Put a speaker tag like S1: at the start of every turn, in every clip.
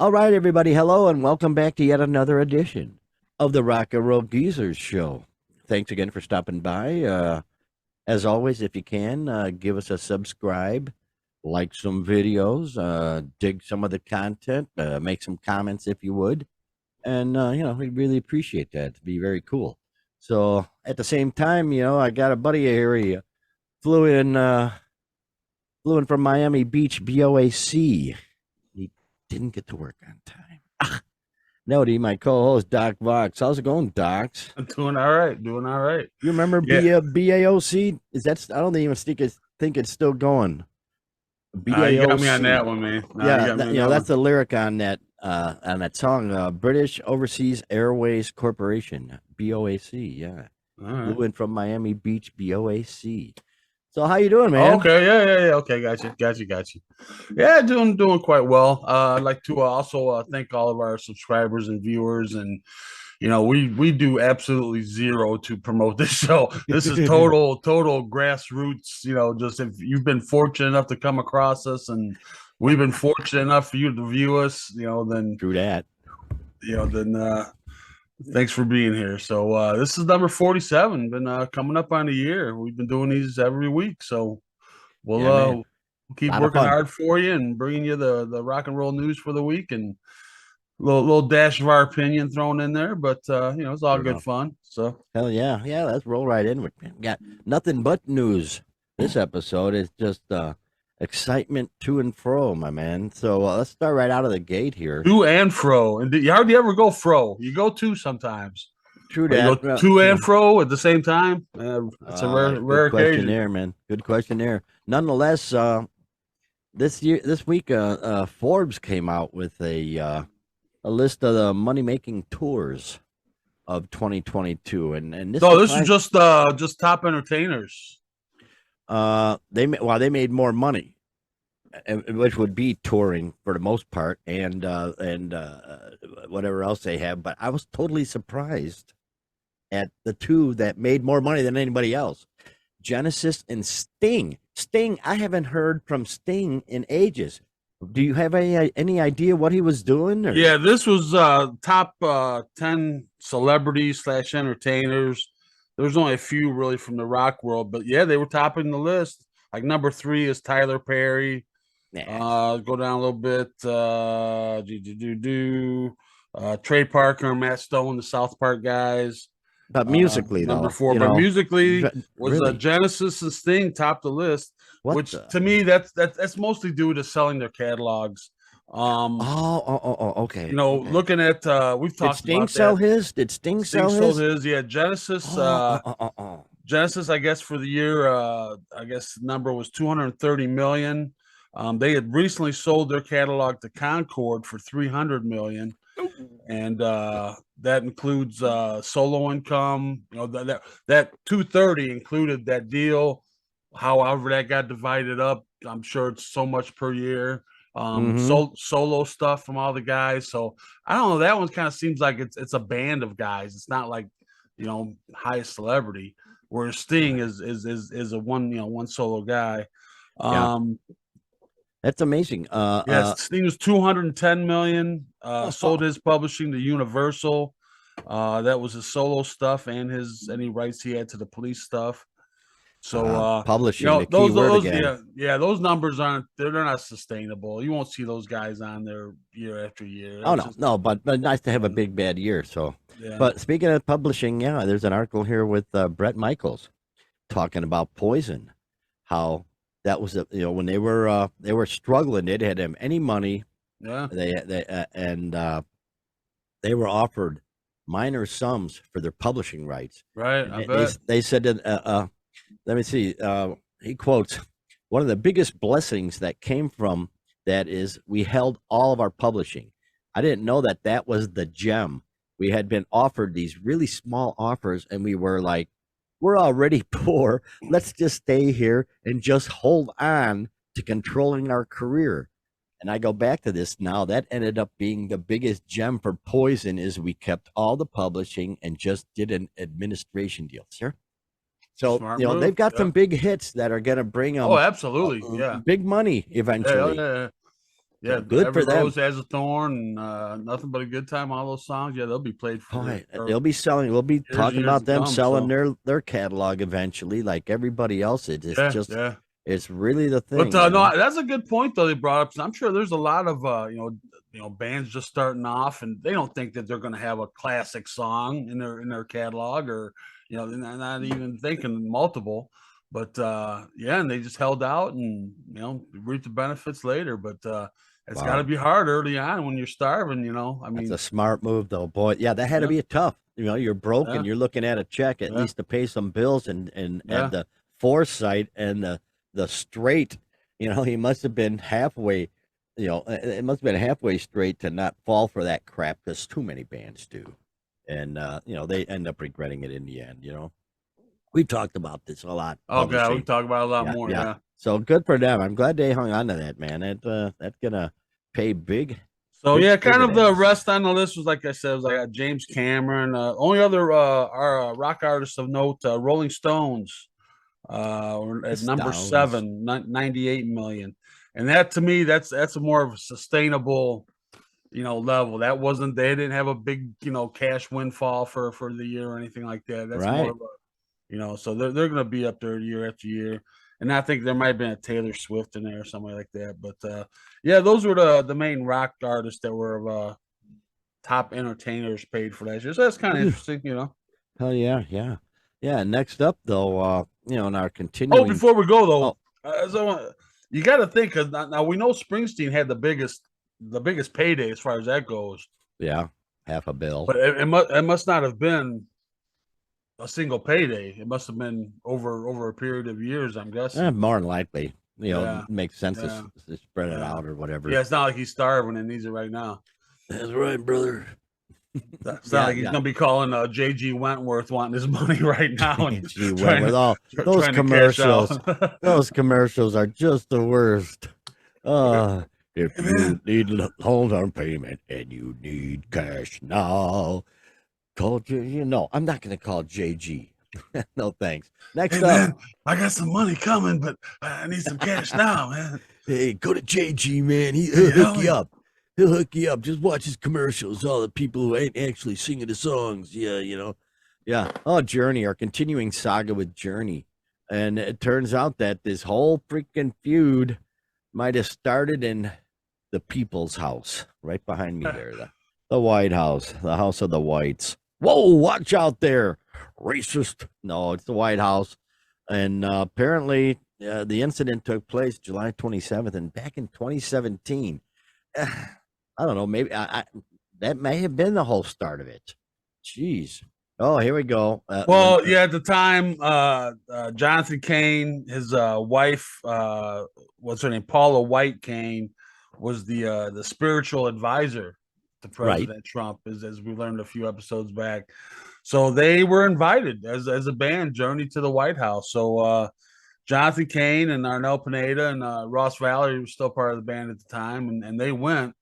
S1: All right, everybody. Hello, and welcome back to yet another edition of the RnRGzrs Show. Thanks again for stopping by. As always, if you can, give us a subscribe, like some videos, dig some of the content, make some comments if you would. And, we really appreciate that. It'd be very cool. So at the same time, I got a buddy here. He flew in, flew in from Miami Beach, BOAC. He didn't get to work on time. Nody, my co-host, Doc Vox. How's it going, Docs?
S2: I'm doing all right. Doing all right.
S1: You remember BAOC? Is that? I don't even think it's still going.
S2: BAOC. You got me on that one, man.
S1: That's the lyric on that song. British Overseas Airways Corporation, BOAC. Yeah, flew in from Miami Beach, BOAC. So how you doing, man?
S2: Okay, yeah. Okay, got you. Yeah, doing quite well. I'd like to also thank all of our subscribers and viewers, and we do absolutely zero to promote this show. This is total grassroots. Just if you've been fortunate enough to come across us, and we've been fortunate enough for you to view us, then
S1: through that,
S2: thanks for being here. So this is number 47. Been coming up on a year. We've been doing these every week, so we'll keep working hard for you and bringing you the rock and roll news for the week, and little dash of our opinion thrown in there. But it's all good fun. So
S1: hell yeah. Let's roll right in. We got nothing but news. This episode is just excitement to and fro, my man. So let's start right out of the gate here.
S2: To and fro, and you hardly ever go fro. You go to sometimes.
S1: True that.
S2: You go to and fro at the same time. That's a rare
S1: question
S2: occasion.
S1: There, man. Good question there. Nonetheless, this week, Forbes came out with a list of the money-making tours of 2022, and this.
S2: No, this is just top entertainers.
S1: They made more money, which would be touring for the most part, and whatever else they have. But I was totally surprised at the two that made more money than anybody else: Genesis and Sting. Sting, I haven't heard from Sting in ages. Do you have any idea what he was doing? Or?
S2: Yeah, this was top 10 celebrities / entertainers. There's only a few really from the rock world, but yeah, they were topping the list. Like number 3 is Tyler Perry. Go down a little bit. Trey Parker and Matt Stone, the South Park guys.
S1: But musically,
S2: number
S1: though,
S2: 4. But musically was
S1: really?
S2: Genesis and Sting topped the list. To me, that's mostly due to selling their catalogs.
S1: Okay.
S2: Looking at we've talked
S1: about
S2: that.
S1: Did Sting sell his?
S2: Yeah, Genesis. Genesis, I guess for the year, I guess the number was 230 million. They had recently sold their catalog to Concord for 300 million, and that includes solo income. That 230 included that deal. However, that got divided up. I'm sure it's so much per year. Solo stuff from all the guys. So I don't know. That one kind of seems like it's a band of guys. It's not like highest celebrity. Whereas Sting is a one solo guy.
S1: That's amazing.
S2: Sting was 210 million. Sold his publishing to Universal. That was his solo stuff and any rights he had to the Police stuff. So
S1: publishing, the key word again.
S2: Those numbers they're not sustainable. You won't see those guys on there year after year.
S1: But nice to have a big bad year. So, but speaking of publishing, there's an article here with Bret Michaels talking about Poison, how that was when they were struggling, they didn't have any money.
S2: Yeah,
S1: they were offered minor sums for their publishing rights.
S2: Right, I bet.
S1: They said that. Let me see. He quotes, "One of the biggest blessings that came from that is we held all of our publishing. I didn't know that was the gem. We had been offered these really small offers, and we were like, we're already poor. Let's just stay here and just hold on to controlling our career." And I go back to this now. That ended up being the biggest gem for Poison is we kept all the publishing and just did an administration deal, sir. So, they've got some big hits that are going to bring them.
S2: Oh, absolutely. Yeah.
S1: Big money eventually.
S2: Yeah,
S1: So good
S2: Every
S1: for them.
S2: Rose Has a Thorn, and Nothing But a Good Time. All those songs, yeah, they'll be played for.
S1: They'll be selling. We'll be talking
S2: years
S1: about
S2: to
S1: them
S2: come,
S1: selling
S2: so.
S1: their catalog eventually, like everybody else. It's
S2: Yeah,
S1: just
S2: yeah.
S1: it's really the
S2: But
S1: thing, you know.
S2: no, that's a good point though they brought up. 'Cause I'm sure there's a lot of bands just starting off, and they don't think that they're going to have a classic song in their catalog, or they're not even thinking multiple. But yeah, and they just held out and reap the benefits later. But it's got to
S1: Wow,
S2: be hard early on when you're starving. I
S1: that's a
S2: mean,
S1: smart move, though, boy. Yeah, that had to
S2: yeah,
S1: be a tough. You know, you're broke
S2: yeah,
S1: and you're looking at a check at
S2: yeah,
S1: least to pay some bills, and
S2: yeah.
S1: the foresight and the straight. You know, he must have been halfway. You know, it must have been halfway straight to not fall for that crap, because too many bands do, and they end up regretting it in the end. You know, we've talked about this a lot.
S2: Oh god, we
S1: Publishing,
S2: can talk about it a lot
S1: yeah,
S2: more.
S1: yeah.
S2: Yeah.
S1: So good for them. I'm glad they hung on to that, man. That's gonna pay big,
S2: So
S1: big
S2: yeah, kind of the
S1: dividends.
S2: rest on the list was like I said, was like James Cameron. Only other rock artists of note, Rolling Stones, were at number
S1: Stones.
S2: 7, 98 million, and that to me, that's a more of a sustainable, level. That wasn't They didn't have a big cash windfall for the year or anything like that. That's more
S1: Right.
S2: of a so they're going to be up there year after year. And I think there might have been a Taylor Swift in there or something like that. But yeah, those were the main rock artists that were top entertainers paid for that year. So that's kind of interesting.
S1: Hell yeah, yeah. Yeah, next up though, in our
S2: Oh,
S1: continuing
S2: before we go though,
S1: oh,
S2: you got to think, because now we know Springsteen had the biggest payday as far as that goes,
S1: yeah, half a bill.
S2: but it must not have been a single payday. It must have been over a period of years, I'm guessing.
S1: More than likely,
S2: Yeah,
S1: makes sense to,
S2: yeah,
S1: to spread it
S2: yeah.
S1: out or whatever.
S2: Yeah, it's not like he's starving and needs it right now.
S1: That's right, brother.
S2: It's not
S1: Yeah,
S2: like he's
S1: yeah.
S2: gonna be calling J.G. Wentworth wanting his money right now and
S1: Gee,
S2: trying
S1: with all
S2: to
S1: those
S2: trying to cash out.
S1: commercials, those commercials are just the worst. If
S2: Hey,
S1: you
S2: man,
S1: need hold on payment and you need cash now, call J. No, I'm not going to call JG. No thanks. Next
S2: hey
S1: up,
S2: man, I got some money coming, but I need some cash now, man.
S1: hey, go to JG, man. He'll
S2: Hey,
S1: hook
S2: help
S1: you
S2: me.
S1: up. He'll hook you up. Just watch his commercials. All the people who ain't actually singing the songs. Yeah, Yeah. Oh, Journey, our continuing saga with Journey. And it turns out that this whole freaking feud might have started in the People's House, right behind me there. The White House, the House of the Whites. Whoa, watch out there. Racist. No, it's the White House. And apparently, the incident took place July 27th, and back in 2017. I don't know. Maybe that may have been the whole start of it. Jeez. Oh, here we go.
S2: Well, yeah, at the time, Jonathan Cain, his wife, what's her name, Paula White Cain, was the spiritual advisor to
S1: Right.
S2: President Trump, as we learned a few episodes back. So they were invited as a band, Journey to the White House. So Jonathan Cain and Arnel Pineda and Ross Valerie was still part of the band at the time, and they went.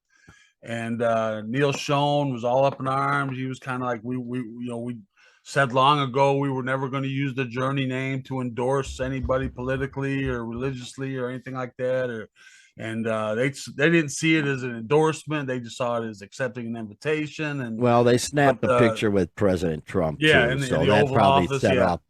S2: And Neil Schon was all up in arms. He was kind of like, we said long ago we were never going to use the Journey name to endorse anybody politically or religiously or anything like that. And they didn't see it as an endorsement. They just saw it as accepting an invitation. And
S1: Well, they snapped
S2: but
S1: a picture with President Trump
S2: yeah,
S1: too,
S2: in
S1: so
S2: the
S1: that
S2: Oval
S1: probably
S2: Office,
S1: set
S2: yeah,
S1: off.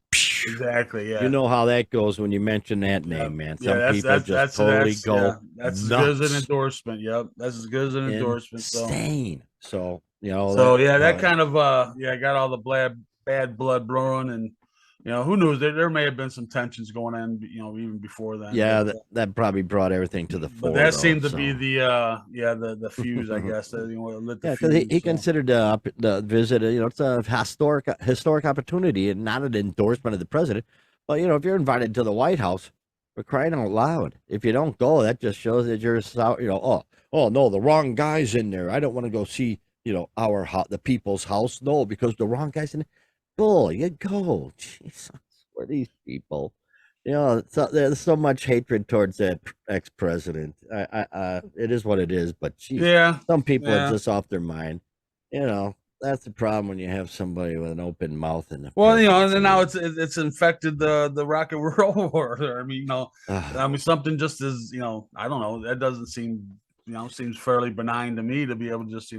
S2: exactly,
S1: You
S2: yeah.
S1: know how that goes when you mention that name, man.
S2: Yeah,
S1: Some people just totally go
S2: that's as good as an
S1: nuts.
S2: endorsement. Yep, that's as good as an endorsement.
S1: Insane. So
S2: So yeah, that kind of got all the bad blood brewing, and who knows, there may have been some tensions going on, even before then.
S1: yeah, that probably brought everything to the
S2: But
S1: fore,
S2: that
S1: though.
S2: seemed to be
S1: So
S2: the fuse, I guess, that lit the
S1: yeah, because he,
S2: fuse.
S1: he
S2: So.
S1: considered the visit, it's a historic opportunity and not an endorsement of the president. But if you're invited to the White House, for crying out loud, if you don't go, that just shows that you're oh no, the wrong guy's in there. I don't want to go see the people's house. No, because the wrong guy's in there. Bull, you go. Jesus, for these people. There's so much hatred towards that ex-president. It is what it is, but geez,
S2: Yeah,
S1: some people are
S2: yeah.
S1: just off their mind. That's the problem when you have somebody with an open mouth in the
S2: Well,
S1: presidency.
S2: and now it's infected the rock and roll world. I mean, something just as I don't know. That doesn't seem seems fairly benign to me to be able to just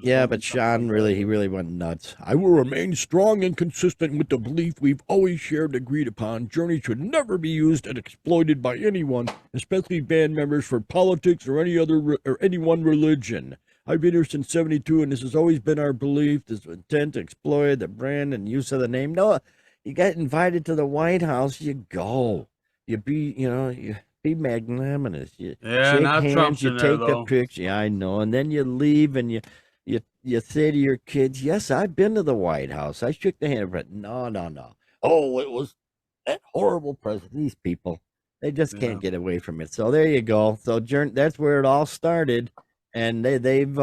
S1: Yeah, but Sean he really went nuts. I will remain strong and consistent with the belief we've always shared and agreed upon. Journey should never be used and exploited by anyone, especially band members, for politics or any one religion. I've been here since '72, and this has always been our belief. This intent to exploit the brand and use of the name. No, you got invited to the White House, you go. You be magnanimous. You shake hands,
S2: Trump's
S1: you
S2: in there,
S1: take a
S2: though.
S1: picture. Yeah, I know, and then you leave, and you say to your kids, "Yes, I've been to the White House. I shook the hand of it." No, no, no. Oh, it was that horrible president. These people, they just can't get away from it. So there you go. So that's where it all started, and they've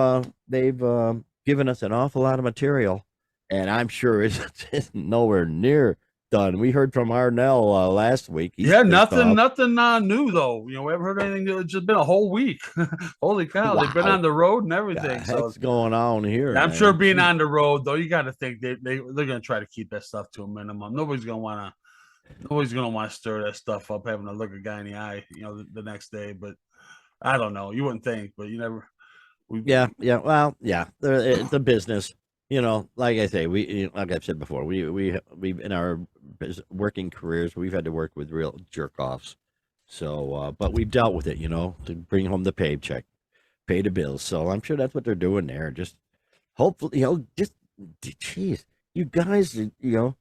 S1: given us an awful lot of material, and I'm sure it's nowhere near done. We heard from Arnell last week.
S2: Nothing new though. We haven't heard anything. It's just been a whole week. Holy cow! Wow. They've been on the road and everything.
S1: So what's going on here?
S2: I'm sure being on the road though, you got to think they're going to try to keep that stuff to a minimum. Nobody's going to want to stir that stuff up, having to look a guy in the eye, the next day. But I don't know. You wouldn't think, but you never.
S1: Yeah. Well, yeah. It's a business. Like I say, like I've said before, we in our working careers, we've had to work with real jerk offs. So, but we've dealt with it, to bring home the paycheck, pay the bills. So I'm sure that's what they're doing there. Just hopefully, geez, you guys, you're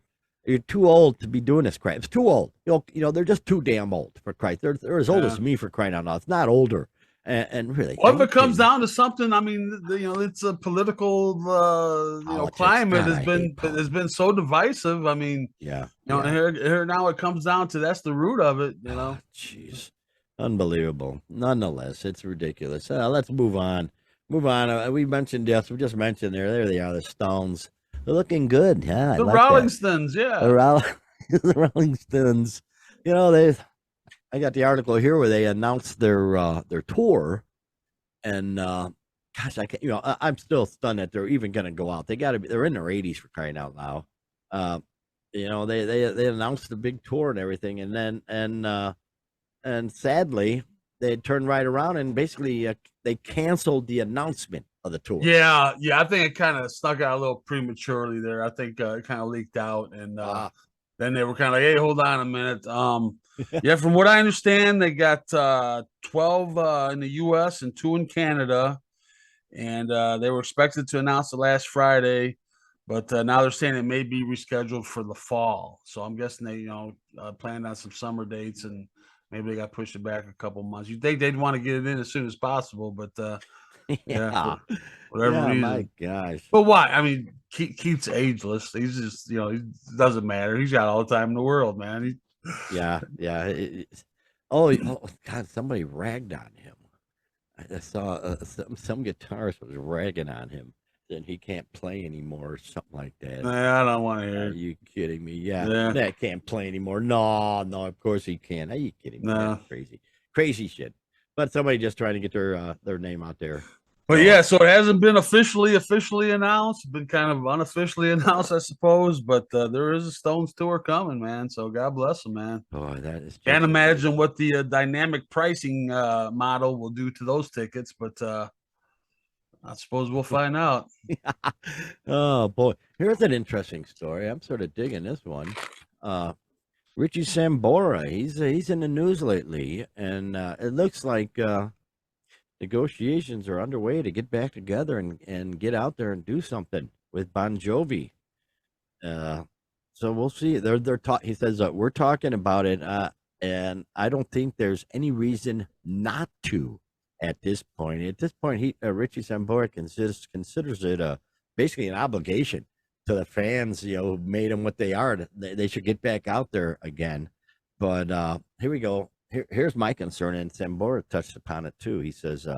S1: too old to be doing this crap. It's too old. They're just too damn old, for Christ. They're as old as me, for crying out loud. It's not older. And really,
S2: well, if it comes down to something, I mean, it's a political, climate has been so divisive. I mean, here now it comes down to that's the root of it.
S1: Jeez, unbelievable. Nonetheless, it's ridiculous. Let's move on. We mentioned deaths. We just mentioned there they are, the Stones. They're looking good. Yeah,
S2: the Rolling Stones. Yeah,
S1: the Rolling Stones. I got the article here where they announced their tour, and gosh, I can't. I'm still stunned that they're even going to go out. They're in their 80s, for crying out loud. They announced the big tour and everything, and then and sadly they turned right around and basically they canceled the announcement of the tour.
S2: Yeah, I think it kind of snuck out a little prematurely there. I think it kind of leaked out, and then they were kind of like, "Hey, hold on a minute." Yeah, from what I understand, they got 12 in the U.S. and 2 in Canada, and they were expected to announce it last Friday, but now they're saying it may be rescheduled for the fall. So I'm guessing they, planned on some summer dates, and maybe they got pushed it back a couple months. You think they'd want to get it in as soon as possible, but
S1: yeah,
S2: for whatever reason.
S1: My gosh.
S2: But why? I mean, Keith's ageless. He's just, it doesn't matter. He's got all the time in the world, man.
S1: Yeah. Oh God! Somebody ragged on him. I saw some guitarist was ragging on him, and he can't play anymore, or something like that.
S2: I don't want to hear.
S1: Are you kidding me? Yeah, that can't play anymore. No, of course he can. Are you kidding me?
S2: No.
S1: That's crazy shit. But somebody just trying to get their name out there.
S2: But so it hasn't been officially announced. It's been kind of unofficially announced, I suppose. But there is a Stones tour coming, man. So God bless them, man.
S1: Oh, that is.
S2: Can't imagine what the dynamic pricing model will do to those tickets, but I suppose we'll find out.
S1: Oh boy, here's an interesting story. I'm sort of digging this one. Richie Sambora, he's in the news lately, and it looks like negotiations are underway to get back together and get out there and do something with Bon Jovi. So we'll see. He says we're talking about it, and I don't think there's any reason not to at this point. At this point, Richie Sambora considers it basically an obligation to the fans, who made them what they are. They should get back out there again. But here we go. Here's my concern, and Sambora touched upon it too. He says,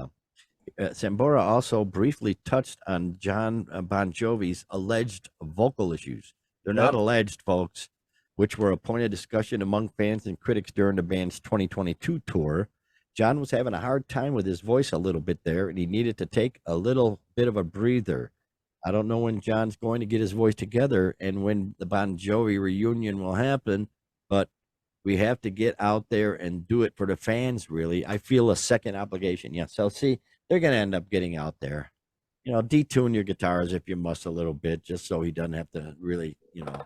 S1: Sambora also briefly touched on John Bon Jovi's alleged vocal issues. They're not alleged, folks, which were a point of discussion among fans and critics during the band's 2022 tour. John was having a hard time with his voice a little bit there, and he needed to take a little bit of a breather. I don't know when John's going to get his voice together and when the Bon Jovi reunion will happen, but we have to get out there and do it for the fans, really. I feel a second obligation. Yeah, so see, they're going to end up getting out there. You know, detune your guitars if you must a little bit, just so he doesn't have to really, you know.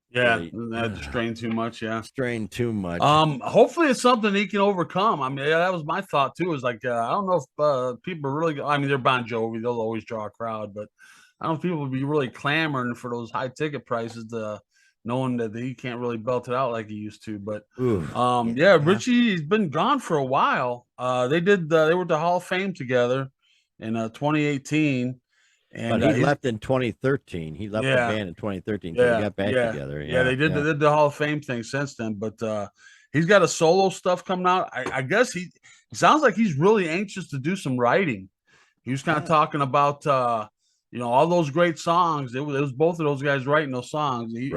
S2: Yeah,
S1: Really,
S2: had to strain too much. Yeah,
S1: strain too much.
S2: Hopefully it's something he can overcome. I mean, yeah, that was my thought too. Is like I don't know if people are really. I mean, they're Bon Jovi; they'll always draw a crowd, but I don't know if people would be really clamoring for those high ticket prices, to knowing that he can't really belt it out like he used to. But
S1: Ooh,
S2: yeah, Richie's been gone for a while. They were at the Hall of Fame together in 2018. And
S1: but he left in 2013. He left the band in 2013, so they got back together.
S2: Yeah, they did the Hall of Fame thing since then. But he's got a solo stuff coming out. I guess he sounds like he's really anxious to do some writing. He was kind of talking about all those great songs. It was both of those guys writing those songs. He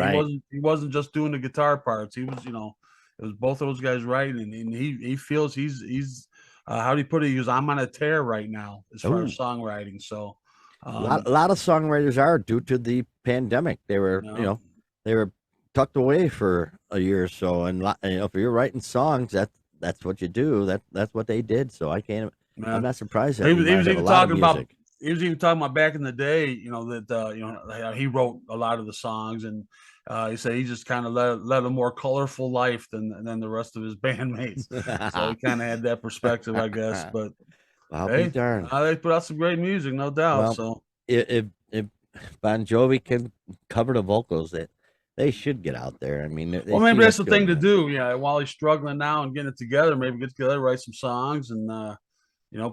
S2: wasn't just doing the guitar parts. He was it was both of those guys writing, and he feels he's how do you put it? He goes, I'm on a tear right now as far as songwriting. So.
S1: A lot of songwriters are, due to the pandemic. They were, they were tucked away for a year or so, and if you're writing songs, that's what you do. That's what they did. So I'm not surprised that
S2: he was even talking about. He was even talking about back in the day, that he wrote a lot of the songs, and he said he just kind of led a more colorful life than the rest of his bandmates. So he kind of had that perspective, I guess, but.
S1: I'll be darned.
S2: They put out some great music, no doubt.
S1: Well,
S2: so
S1: if Bon Jovi can cover the vocals, they should get out there. I mean,
S2: maybe that's the thing to do. Yeah, while he's struggling now and getting it together, maybe get together, write some songs, and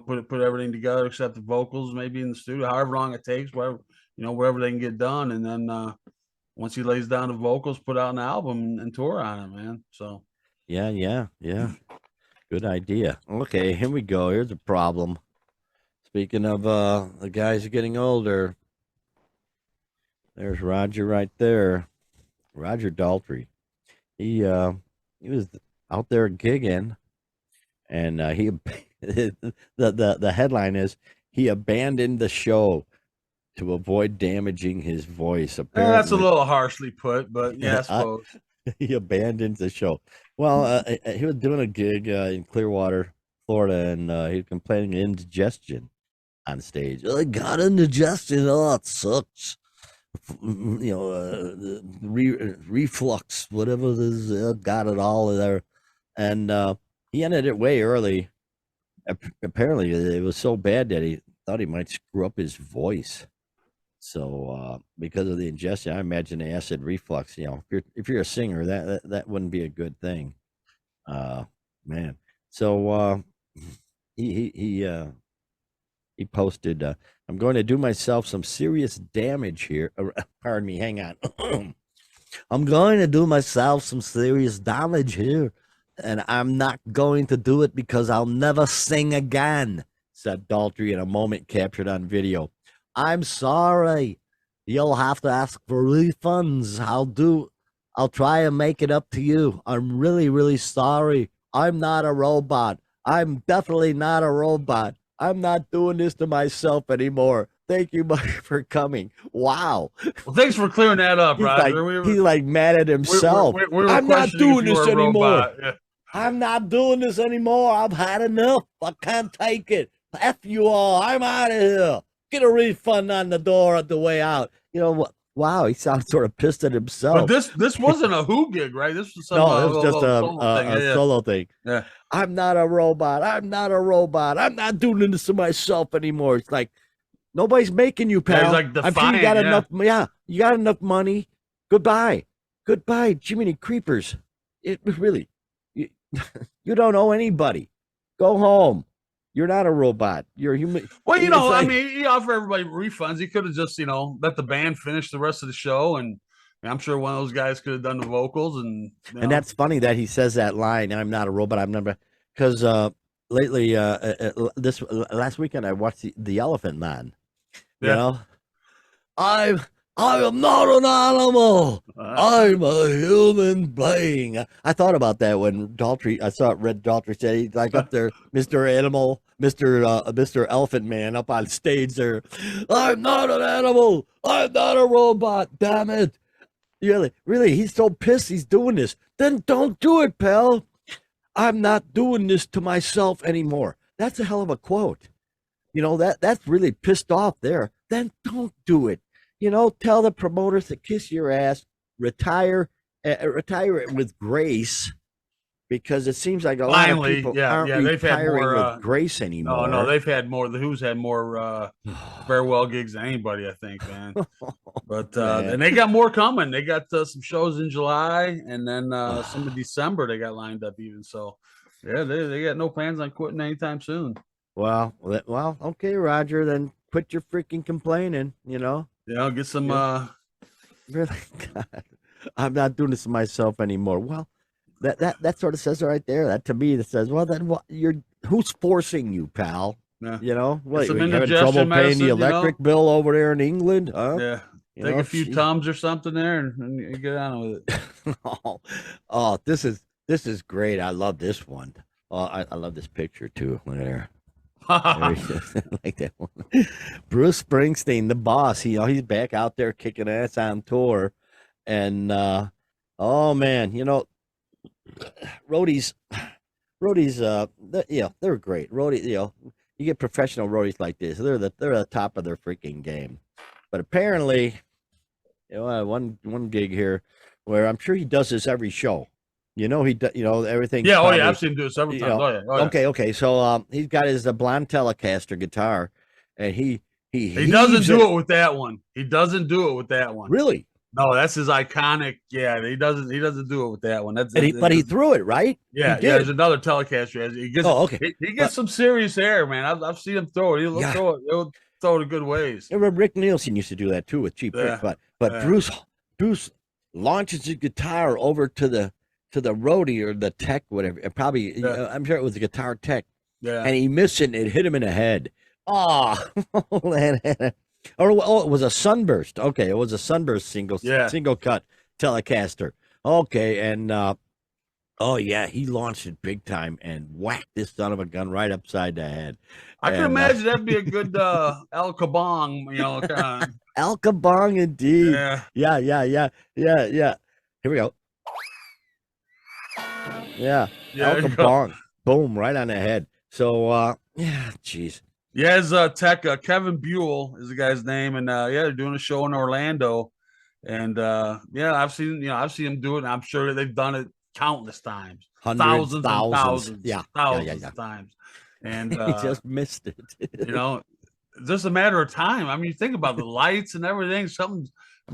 S2: put everything together except the vocals, maybe in the studio, however long it takes, wherever they can get done, and then once he lays down the vocals, put out an album and tour on it, man. So
S1: yeah. Good idea. Okay, here we go. Here's a problem. Speaking of the guys getting older, there's Roger right there. Roger Daltrey. He was out there gigging, and he the headline is he abandoned the show to avoid damaging his voice. Apparently,
S2: that's a little harshly put, but yeah, I suppose.
S1: He abandoned the show. Well, he was doing a gig in Clearwater, Florida, and he was complaining of indigestion on stage. I got indigestion. Oh, it sucks. Reflux, whatever it is, got it all there. And he ended it way early. Apparently, it was so bad that he thought he might screw up his voice. So because of the ingestion, I imagine the acid reflux, if you're a singer, that wouldn't be a good thing. Man. So he posted, I'm going to do myself some serious damage here. Pardon me, hang on. I'm going to do myself some serious damage here, and I'm not going to do it because I'll never sing again, said Daltrey in a moment captured on video. I'm sorry. You'll have to ask for refunds. I'll try and make it up to you. I'm really, really sorry. I'm not a robot. I'm definitely not a robot. I'm not doing this to myself anymore. Thank you much for coming. Wow.
S2: Well, thanks for clearing that up, Roger.
S1: He's like mad at himself. I'm not doing this anymore.
S2: Yeah.
S1: I'm not doing this anymore. I've had enough. I can't take it. F you all. I'm out of here. Get a refund on the door at the way out. You know what? Wow, he sounds sort of pissed at himself.
S2: But this wasn't a Who gig, right? This was
S1: it was just a solo thing.
S2: Yeah.
S1: I'm not a robot. I'm not a robot. I'm not doing this to myself anymore. It's like nobody's making you, pal.
S2: Yeah, he's like defiant,
S1: I'm sure you got enough. Yeah, you got enough money. Goodbye, Jiminy Creepers. It really, you don't owe anybody. Go home. You're not a robot. You're a human.
S2: Well, I mean, he offered everybody refunds. He could have just, let the band finish the rest of the show, and I'm sure one of those guys could have done the vocals. And
S1: that's funny that he says that line. I'm not a robot. I'm never, because lately, this last weekend I watched the Elephant Man. I am not an animal. I'm a human being. I thought about that when Daltrey, Red Daltrey said he's like up there, Mr. Animal, Mr. Elephant Man up on stage there. I'm not an animal. I'm not a robot. Damn it. Really, he's so pissed he's doing this. Then don't do it, pal. I'm not doing this to myself anymore. That's a hell of a quote. that's really pissed off there, then don't do it. Tell the promoters to kiss your ass, retire it with grace, because it seems like a lot of people aren't
S2: they've had
S1: retiring
S2: more
S1: with grace anymore.
S2: No, they've had more. The Who's had more farewell gigs than anybody, I think, man. But and they got more coming. They got some shows in July, and then some in December they got lined up even. So yeah, they got no plans on quitting anytime soon.
S1: Well, okay, Roger. Then quit your freaking complaining.
S2: Get some.
S1: Really, God, I'm not doing this to myself anymore. Well, that sort of says it right there. That to me, that says, well, then what? Who's forcing you, pal?
S2: Yeah.
S1: What? You having trouble paying the electric bill over there in England? Huh?
S2: Yeah. Take a few Tums or something there and get on with it.
S1: oh, this is great. I love this one. Oh, I love this picture too. Look at there. Like that one. Bruce Springsteen, the boss. He's back out there kicking ass on tour, and oh man, roadies, they're great. Roadies, you get professional roadies like this. They're the top of their freaking game. But apparently, one gig here where I'm sure he does this every show. Everything.
S2: Yeah, I've seen him do it several times.
S1: Okay. So he's got his blonde Telecaster guitar, and he
S2: doesn't do it with that one. He doesn't do it with that one.
S1: Really?
S2: No, that's his iconic. Yeah, he doesn't do it with that one.
S1: But he threw it, right?
S2: Yeah, there's another Telecaster. He gets some serious air, man. I've seen him throw it. He'll throw it in good ways.
S1: Rick Nielsen used to do that too with Cheap Trick, but Bruce launches his guitar over to the roadie or the tech, whatever. And probably, I'm sure it was a guitar tech.
S2: Yeah.
S1: And he missed it and it hit him in the head. Oh, it was a Sunburst. Okay, it was a Sunburst single cut Telecaster. Okay, and he launched it big time and whacked this son of a gun right upside the head.
S2: I can imagine that'd be a good El Kabong, kind of.
S1: El Kabong, indeed.
S2: Yeah.
S1: Here we go. Yeah. El Kabong. Boom, right on the head. So, geez.
S2: Yeah, his tech, Kevin Buell is the guy's name, and they're doing a show in Orlando, and I've seen him do it, and I'm sure they've done it countless times, thousands of times, and
S1: he just missed it.
S2: Just a matter of time. I mean, you think about the lights and everything.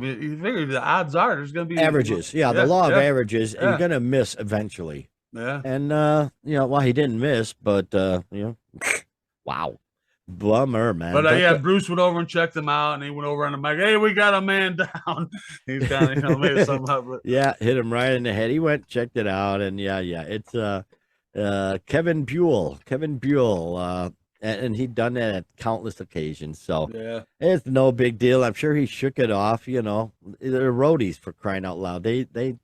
S2: You figure the odds are there's going to be
S1: averages. The law of averages. You're going to miss eventually.
S2: Yeah,
S1: and he didn't miss, but wow. Bummer, man.
S2: But Bruce went over and checked him out, and he went over on the mic. Hey, we got a man down. He's kind of made something up. But...
S1: Yeah, hit him right in the head. He went, checked it out, and it's Kevin Buell. And he'd done that at countless occasions. So it's no big deal. I'm sure he shook it off. They're roadies, for crying out loud. They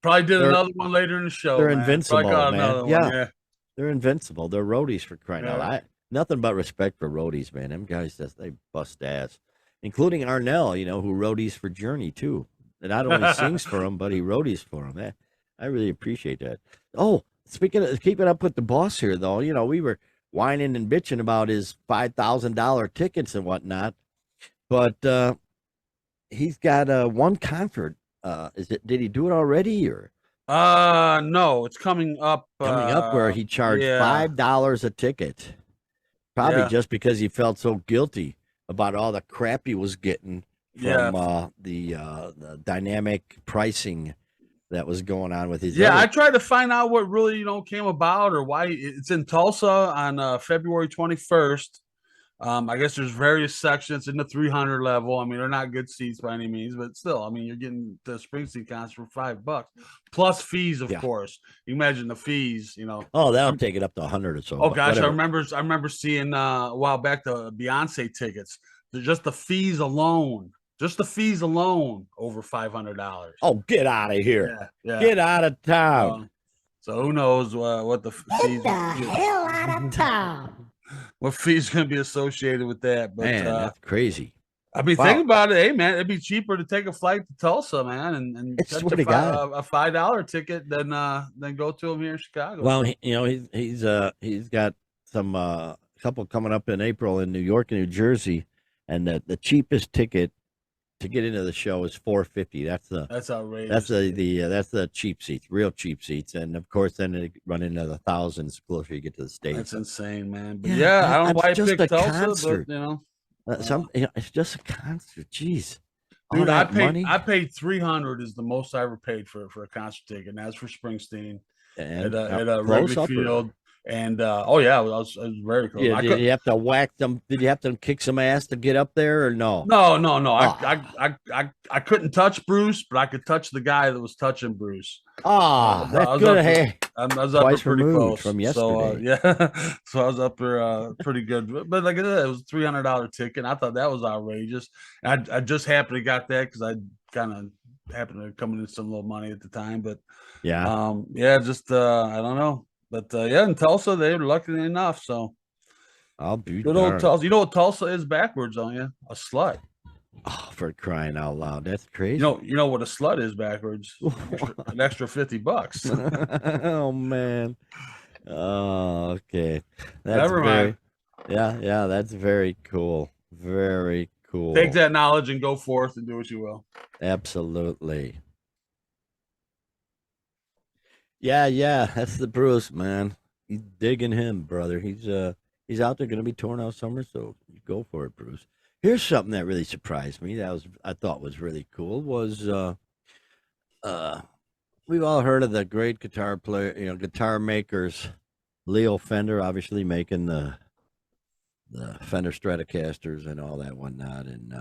S2: probably did another one later in the show.
S1: They're invincible, man.
S2: Yeah,
S1: they're invincible. They're roadies, for crying out loud. Nothing but respect for roadies, man. Them guys, they bust ass, including Arnell, who roadies for Journey too. And not only sings for him, but he roadies for him. I really appreciate that. Oh, speaking of keeping up with the boss here, though, we were whining and bitching about his $5,000 tickets and whatnot, but he's got one concert. Did he do it already, or?
S2: No, it's coming up.
S1: Where he charged $5 a ticket. Probably just because he felt so guilty about all the crap he was getting from the dynamic pricing that was going on with his.
S2: I tried to find out what really came about or why. It's in Tulsa on February 21st. I guess there's various sections in the 300 level. I mean, they're not good seats by any means, but still, I mean, you're getting the Springsteen concert for $5 plus fees, of course. You imagine the fees,
S1: Oh, that'll take it up to 100 or so.
S2: Oh gosh, whatever. I remember seeing a while back the Beyonce tickets. Just the fees alone, over $500.
S1: Oh, get out of here!
S2: Yeah.
S1: Get out of town.
S2: So who knows what the fees?
S3: Get the hell out of town.
S2: What fees going to be associated with that? But
S1: man, that's crazy.
S2: I mean, think about it. Hey, man, it'd be cheaper to take a flight to Tulsa, man, and
S1: catch a
S2: $5 ticket than go to him here in Chicago.
S1: Well, he's got some couple coming up in April in New York and New Jersey, and the cheapest ticket to get into the show is $450.
S2: That's outrageous.
S1: That's the cheap seats, real cheap seats, and of course then they run into the thousands closer you get to the stage.
S2: That's insane, man. But yeah, I don't know why I picked Tulsa,
S1: concert.
S2: but you know,
S1: it's just a concert. Jeez,
S2: dude, I paid $300 is the most I ever paid for a concert ticket, and that's for Springsteen
S1: and
S2: at a Wrigley Field. And oh yeah, it was very cool.
S1: Yeah, did you have to whack them? Did you have to kick some ass to get up there, or no?
S2: No. I couldn't touch Bruce, but I could touch the guy that was touching Bruce.
S1: That's good. Hey,
S2: I was up there pretty close
S1: from yesterday.
S2: So so I was up there pretty good. But like I said, it was a $300 ticket. And I thought that was outrageous. And I just happened to got that because I kind of happened to come in some little money at the time. But
S1: yeah,
S2: just I don't know. But yeah, in Tulsa, they were lucky enough. So
S1: I'll be
S2: good old Tulsa. You know what Tulsa is backwards on you? A slut.
S1: Oh, for crying out loud. That's crazy.
S2: You know what a slut is backwards? An extra $50.
S1: Oh man. Oh, okay. That's
S2: Never mind.
S1: Yeah, that's very cool. Very cool.
S2: Take that knowledge and go forth and do what you will.
S1: Absolutely. Yeah, that's the Bruce, man. He's digging him, brother. He's out there going to be torn out summer, so go for it, Bruce. Here's something that really surprised me. I thought was really cool. Was we've all heard of the great guitar player, guitar makers, Leo Fender, obviously making the Fender Stratocasters and all that whatnot, and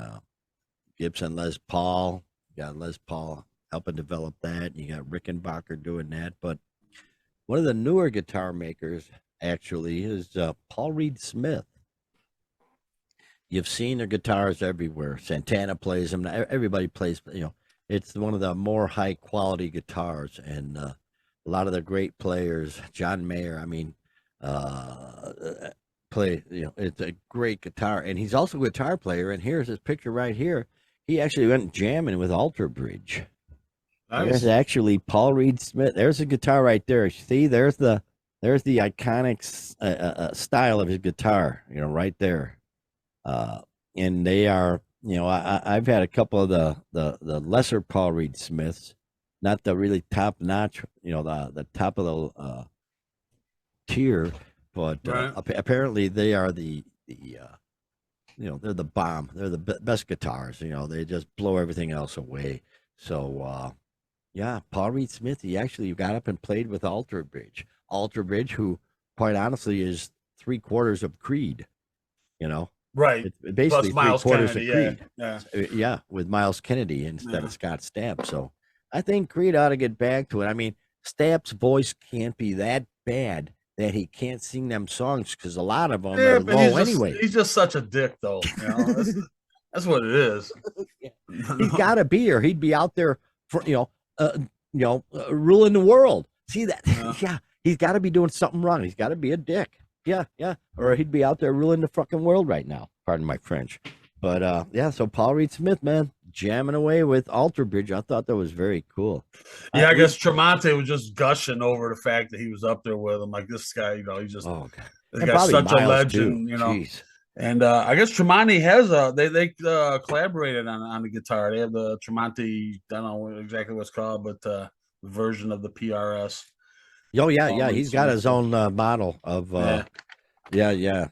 S1: Gibson Les Paul. You got Les Paul helping develop that. You got Rickenbacker doing that. But one of the newer guitar makers actually is Paul Reed Smith. You've seen their guitars everywhere. Santana plays them. Everybody plays, it's one of the more high quality guitars. And a lot of the great players, John Mayer, play, it's a great guitar. And he's also a guitar player. And here's his picture right here. He actually went jamming with Alter Bridge. Nice. There's actually Paul Reed Smith. There's a guitar right there. See, there's the iconic style of his guitar, right there. And they are, I've had a couple of the lesser Paul Reed Smiths, not the really top notch, the top of the tier, but
S2: right.
S1: Apparently they are they're the bomb. They're the best guitars. They just blow everything else away. So. Yeah, Paul Reed Smith, he actually got up and played with Alter Bridge. Alter Bridge, who, quite honestly, is 3/4 of Creed,
S2: Right.
S1: It's basically
S2: Miles
S1: 3/4
S2: Kennedy,
S1: of Creed.
S2: Yeah.
S1: With Miles Kennedy instead of Scott Stapp. So I think Creed ought to get back to it. I mean, Stapp's voice can't be that bad that he can't sing them songs because a lot of them are low anyway.
S2: He's just such a dick, though. That's what it is.
S1: He's got to be, or he'd be out there for, ruling the world. See that? Yeah, he's got to be doing something wrong. He's got to be a dick. Yeah, or he'd be out there ruling the fucking world right now. Pardon my French, but so Paul Reed Smith, man, jamming away with Alter Bridge. I thought that was very cool.
S2: Yeah, I guess Tremonti was just gushing over the fact that he was up there with him. Like this guy, he's just this guy's such a legend,
S1: Jeez.
S2: And I guess Tremonti has they collaborated on the guitar. They have the Tremonti, I don't know exactly what it's called, but the version of the PRS.
S1: Oh yeah, he's got his own model of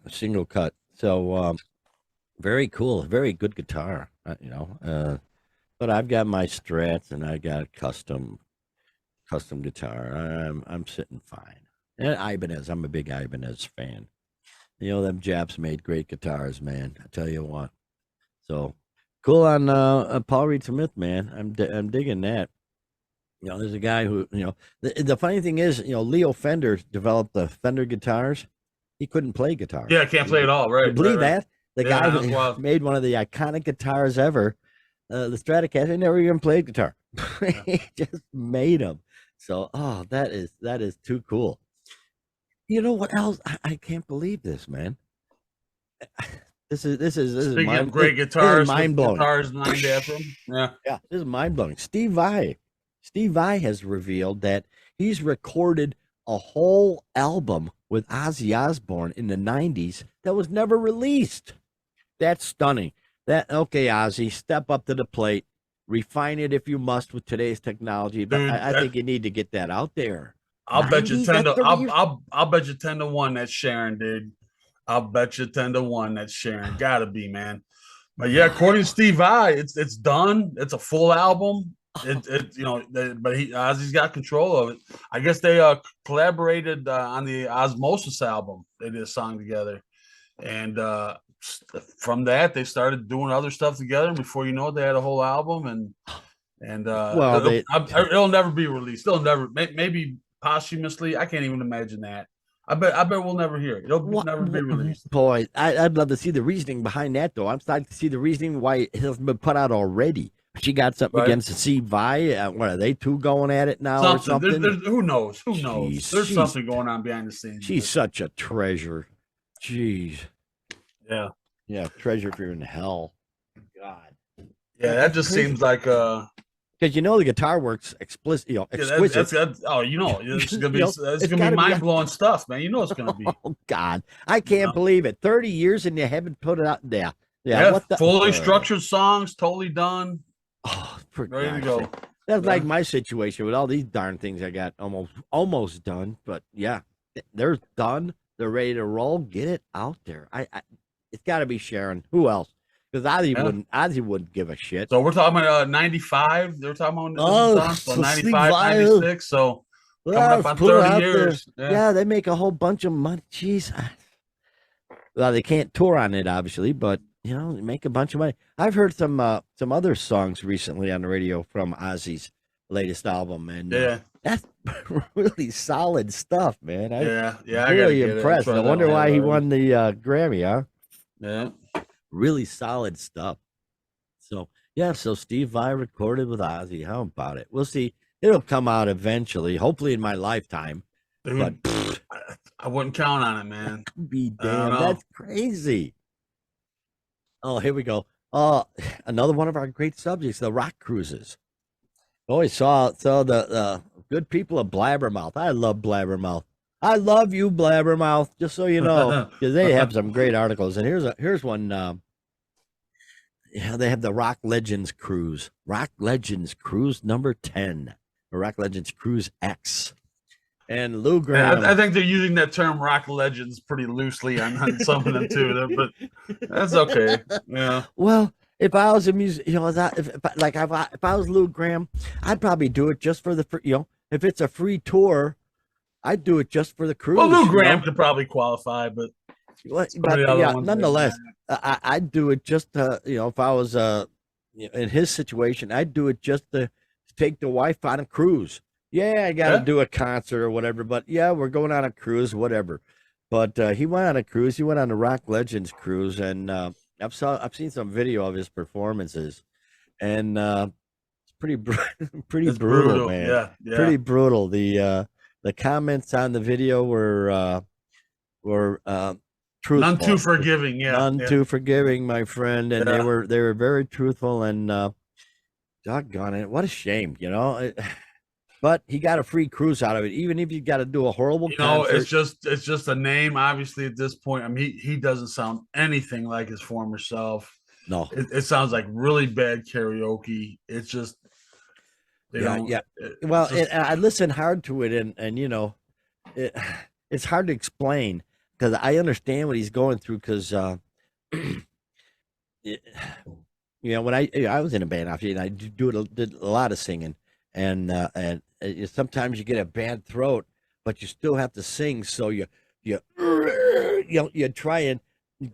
S1: single cut. So very cool, very good guitar. But I've got my Strats and I got custom guitar. I'm sitting fine. And Ibanez, I'm a big Ibanez fan. Them Japs made great guitars, man. I tell you what. So cool on Paul Reed Smith, man. I'm digging that. There's a guy who, the funny thing is, Leo Fender developed the Fender guitars. He couldn't play guitar.
S2: Yeah, can't play at all, right?
S1: You believe that? The guy who
S2: wow.
S1: made one of the iconic guitars ever, the Stratocaster, he never even played guitar. He just made them. So, that is too cool. You know what else? I can't believe this, man. This is
S2: Speaking of great guitars,
S1: mind blowing.
S2: Guitars named after him. Yeah,
S1: this is mind blowing. Steve Vai has revealed that he's recorded a whole album with Ozzy Osbourne in the 90s that was never released. That's stunning. Okay, Ozzy, step up to the plate. Refine it if you must with today's technology, but
S2: Dude,
S1: I think you need to get that out there.
S2: I'll bet you
S1: 90s,
S2: 10
S1: that's
S2: to
S1: 30 years.
S2: I'll bet you 10 to 1 that's Sharon, dude. I'll bet you 10 to 1 that's Sharon. Gotta be, man. But yeah, according to Steve Vai, it's done. It's a full album. But Ozzy's got control of it. I guess they collaborated on the Osmosis album. They did a song together, and from that they started doing other stuff together. And before you know it, they had a whole album, and it'll never be released. It'll never, maybe posthumously. I can't even imagine that. I bet we'll never hear it. It'll never be released.
S1: Boy, I'd love to see the reasoning behind that, though. I'm starting to see the reasoning why it hasn't been put out already. She got something against the Steve Vai. What are they two going at it now or something?
S2: Who knows? Who knows?
S1: Jeez,
S2: There's something going on behind the scenes.
S1: She's such a treasure. Jeez.
S2: Yeah.
S1: Yeah, treasure if you're in hell. God.
S2: Yeah, that just seems like
S1: because the guitar works exquisite.
S2: It's gonna be it's gonna be mind blowing stuff, man. You know it's gonna be.
S1: Oh God, I can't believe it. 30 years and you haven't put it out there.
S2: Yeah, fully structured songs, totally done.
S1: Oh,
S2: ready to go.
S1: That's like my situation with all these darn things I got almost done, but yeah, they're done. They're ready to roll. Get it out there. It's got to be Sharon. Who else? Because Ozzy wouldn't give a shit.
S2: So we're talking about 95. They're talking about so 95, 96. So coming up on 30 years.
S1: Yeah, they make a whole bunch of money. Jeez. Well, they can't tour on it, obviously, but they make a bunch of money. I've heard some other songs recently on the radio from Ozzy's latest album, and that's really solid stuff, man. I'm really impressed. I wonder why he won the Grammy, huh?
S2: Yeah.
S1: Really solid stuff. So Steve Vai recorded with Ozzy. How about it? We'll see. It'll come out eventually, hopefully in my lifetime.
S2: Dude, but I wouldn't count on it, man.
S1: Be damned. That's crazy. Oh, here we go. Another one of our great subjects, the rock cruises. Always saw the good people of Blabbermouth. I love Blabbermouth. I love you, Blabbermouth, just so you know, because they have some great articles. And here's one. They have the Rock Legends Cruise. Rock Legends Cruise number 10. The Rock Legends Cruise X. And Lou Graham.
S2: I think they're using that term "Rock Legends" pretty loosely on some of them too, but that's okay. Yeah.
S1: Well, if I was a music, if I was Lou Graham, I'd probably do it just for the if it's a free tour. I'd do it just for the cruise.
S2: Well, Lou Graham could probably qualify, but
S1: nonetheless, I'd do it just to, if I was in his situation, I'd do it just to take the wife on a cruise. Yeah, I got to do a concert or whatever, but yeah, we're going on a cruise, whatever. But he went on a cruise. He went on the Rock Legends cruise, and I've seen some video of his performances, and it's pretty brutal, man.
S2: Yeah,
S1: pretty brutal. The comments on the video were truthful.
S2: None too forgiving,
S1: None too forgiving, my friend. And they were very truthful, and doggone it, what a shame, But he got a free cruise out of it, even if you got to do a horrible concert.
S2: It's just a name, obviously, at this point. I mean, he doesn't sound anything like his former self.
S1: No.
S2: It sounds like really bad karaoke. It's just
S1: I listen hard to it, and it's hard to explain because I understand what he's going through. Because when I was in a band, and I did a lot of singing, and sometimes you get a bad throat, but you still have to sing. So you try and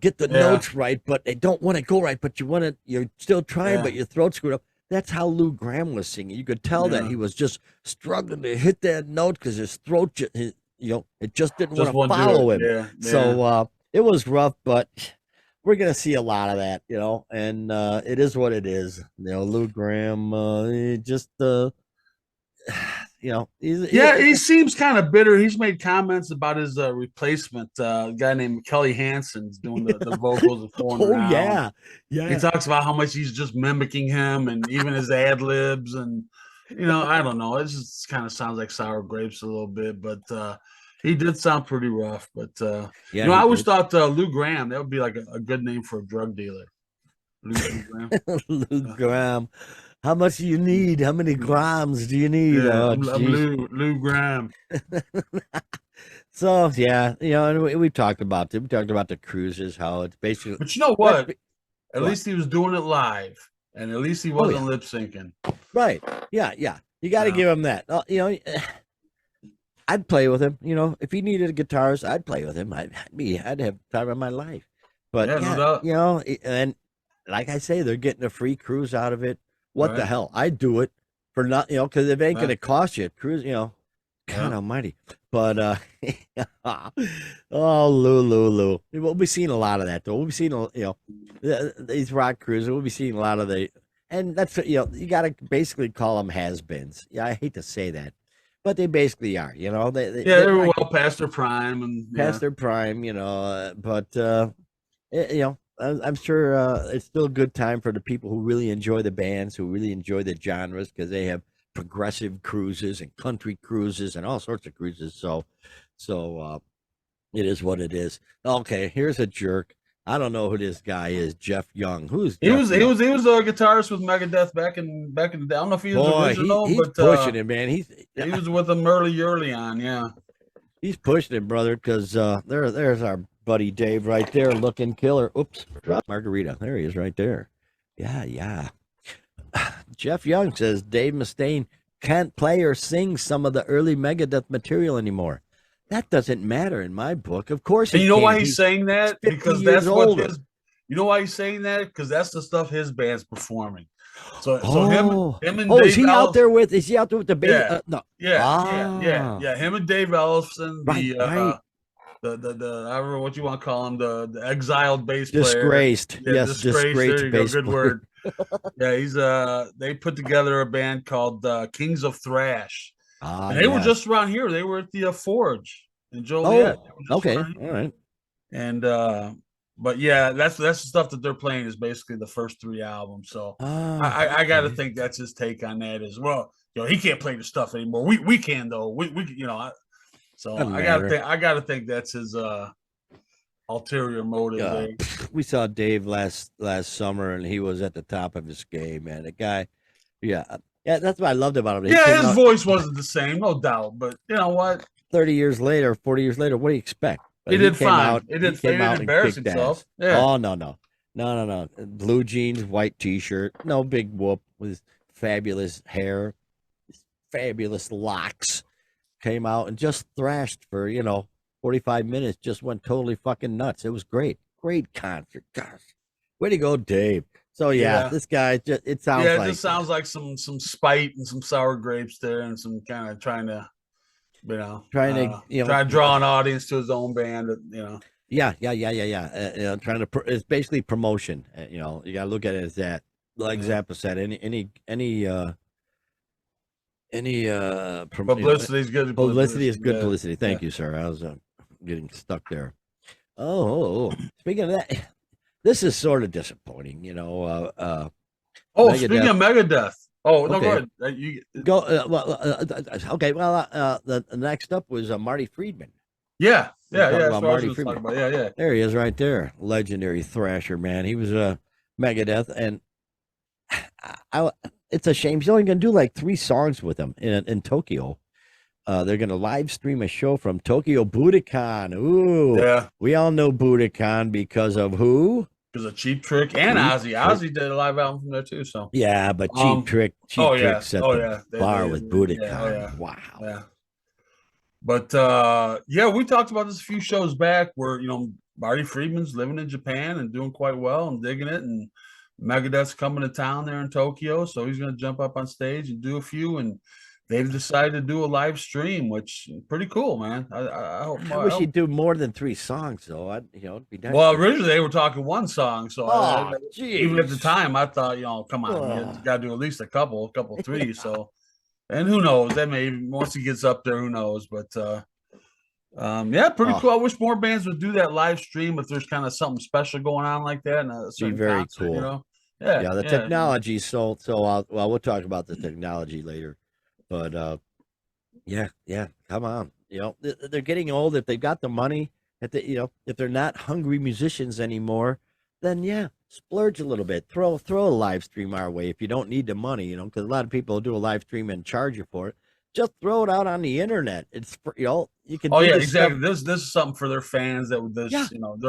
S1: get the notes right, but they don't want to go right. But you're still trying, but your throat's screwed up. That's how Lou Graham was singing. You could tell that he was just struggling to hit that note because his throat, it just didn't want to follow him.
S2: Yeah.
S1: So it was rough, but we're gonna see a lot of that, and it is what it is. Lou Graham,
S2: he seems kind of bitter. He's made comments about his replacement, a guy named Kelly Hansen's doing the vocals and throwing around.
S1: Yeah.
S2: He talks about how much he's just mimicking him, and even his ad libs, and I don't know. It just kind of sounds like sour grapes a little bit, but He did sound pretty rough, but
S1: Yeah,
S2: I
S1: he
S2: always
S1: did.
S2: thought Lou Graham, that would be like a good name for a drug dealer. Lou Graham.
S1: Lou Graham. How much do you need? How many grams do you need?
S2: Yeah,
S1: Oh,
S2: I'm
S1: jeez.
S2: Lou Graham.
S1: So yeah, and we've talked about it. We talked about the cruises, how it's basically.
S2: But you know
S1: Let's
S2: what?
S1: be,
S2: At
S1: what?
S2: least he was doing it live, and at least he
S1: Oh
S2: wasn't
S1: yeah,
S2: lip syncing.
S1: right. Yeah, yeah. You got to
S2: Yeah.
S1: give him that. I'd play with him. If he needed guitars, I'd play with him. I'd have time of my life. But
S2: Yeah, no doubt.
S1: and like I say, they're getting a free cruise out of it. What the
S2: Right.
S1: hell? I'd do it for not, because it ain't going to
S2: Exactly.
S1: cost you. Cruise, God
S2: Yeah.
S1: almighty. But, oh, Lou. We'll be seeing a lot of that, though. We'll be seeing, these rock cruises. We'll be seeing a lot of and that's, you got to basically call them has-beens. Yeah, I hate to say that, but they basically are,
S2: They were well past their prime and
S1: past their prime, but I'm sure it's still a good time for the people who really enjoy the bands, who really enjoy the genres, because they have progressive cruises and country cruises and all sorts of cruises. So it is what it is. Okay, here's a jerk. I don't know who this guy is. Jeff Young. Who's
S2: he
S1: Jeff
S2: was
S1: Young?
S2: he was a guitarist with Megadeth back in the day. I don't know if he was original,
S1: he's
S2: but
S1: pushing it, man.
S2: he was with them early on. Yeah,
S1: he's pushing it, brother. Because there's our buddy Dave right there, looking killer. Oops, drop margarita. There he is, right there. Yeah. Jeff Young says Dave Mustaine can't play or sing some of the early Megadeth material anymore. That doesn't matter in my book. Of course,
S2: and you know
S1: can.
S2: why he's saying that?
S1: 50
S2: Because
S1: years
S2: that's what
S1: older.
S2: his. You know why he's saying that? Because that's the stuff his band's performing. So him and Dave
S1: is he out there with? Is he out there with the bass?
S2: Yeah.
S1: No.
S2: Yeah. Him and Dave Ellefson,
S1: Right.
S2: the I don't know what you want to call him, the exiled bass player.
S1: Disgraced.
S2: Yeah,
S1: Yes, disgraced
S2: there you
S1: bass
S2: go. Good
S1: player.
S2: word. Yeah, he's they put together a band called Kings of Thrash. And they were
S1: Yes.
S2: just around here. They were at the Forge in Joliet.
S1: Okay. All right.
S2: And but yeah, that's the stuff that they're playing is basically the first 3 albums. So I got to think that's his take on that as well. He can't play the stuff anymore. We can though. We so I got to think that's his ulterior motive. There.
S1: We saw Dave last summer, and he was at the top of his game, man. The guy, yeah, that's what I loved about him.
S2: His voice wasn't the same, no doubt. But you know what?
S1: 30 years later, 40 years later, what do you expect?
S2: He did fine.
S1: He came out
S2: embarrass
S1: and
S2: himself.
S1: Ass.
S2: Yeah.
S1: Oh no. Blue jeans, white T-shirt, no big whoop with fabulous hair, fabulous locks. Came out and just thrashed for 45 minutes. Just went totally fucking nuts. It was great concert. Gosh, way to go, Dave. So yeah. This guy it sounds like
S2: just sounds like some spite and some sour grapes there, and some kind of trying to try to draw an audience to his own band.
S1: Yeah. Trying to it's basically promotion. You got to look at it as that. Like Zappa said, any
S2: publicity is good.
S1: Publicity is good publicity. Thank you, sir. I was getting stuck there. Oh, speaking of that, this is sort of disappointing.
S2: Speaking of Megadeth. Oh, no,
S1: okay.
S2: go ahead. You
S1: go. Okay. Well, the next up was Marty Friedman.
S2: Yeah.
S1: Marty Friedman.
S2: Yeah.
S1: There he is, right there. Legendary thrasher, man. He was a Megadeth, and it's a shame he's only going to do like 3 songs with them in Tokyo. They're going to live stream a show from Tokyo Budokan. Ooh,
S2: yeah.
S1: We all know Budokan because of who?
S2: Because of Cheap Trick and Ozzy. Ozzy did a live album from there too. So
S1: yeah, but Cheap Trick set the bar with Budokan.
S2: Yeah.
S1: Wow.
S2: Yeah. But we talked about this a few shows back where Marty Friedman's living in Japan and doing quite well and digging it, and Megadeth's coming to town there in Tokyo, so he's going to jump up on stage and do a few, and they've decided to do a live stream, which is pretty cool, man. I
S1: wish he'd do more than 3 songs, though. It'd be nice.
S2: Well, originally they were talking 1 song, so even at the
S1: geez.
S2: time, I thought, come on, you got to do at least a couple 3. So, and who knows? That may once he gets up there, who knows? But pretty cool. I wish more bands would do that live stream if there's kind of something special going on like that.
S1: Be very
S2: concert,
S1: cool.
S2: Yeah.
S1: The technology. So we'll talk about the technology later. But yeah, come on. they're getting old. If they've got the money, if they're not hungry musicians anymore, then yeah, splurge a little bit. Throw a live stream our way if you don't need the money, because a lot of people do a live stream and charge you for it. Just throw it out on the internet. It's you can.
S2: Oh
S1: do
S2: yeah,
S1: this
S2: exactly.
S1: stuff.
S2: This is something for their fans that would their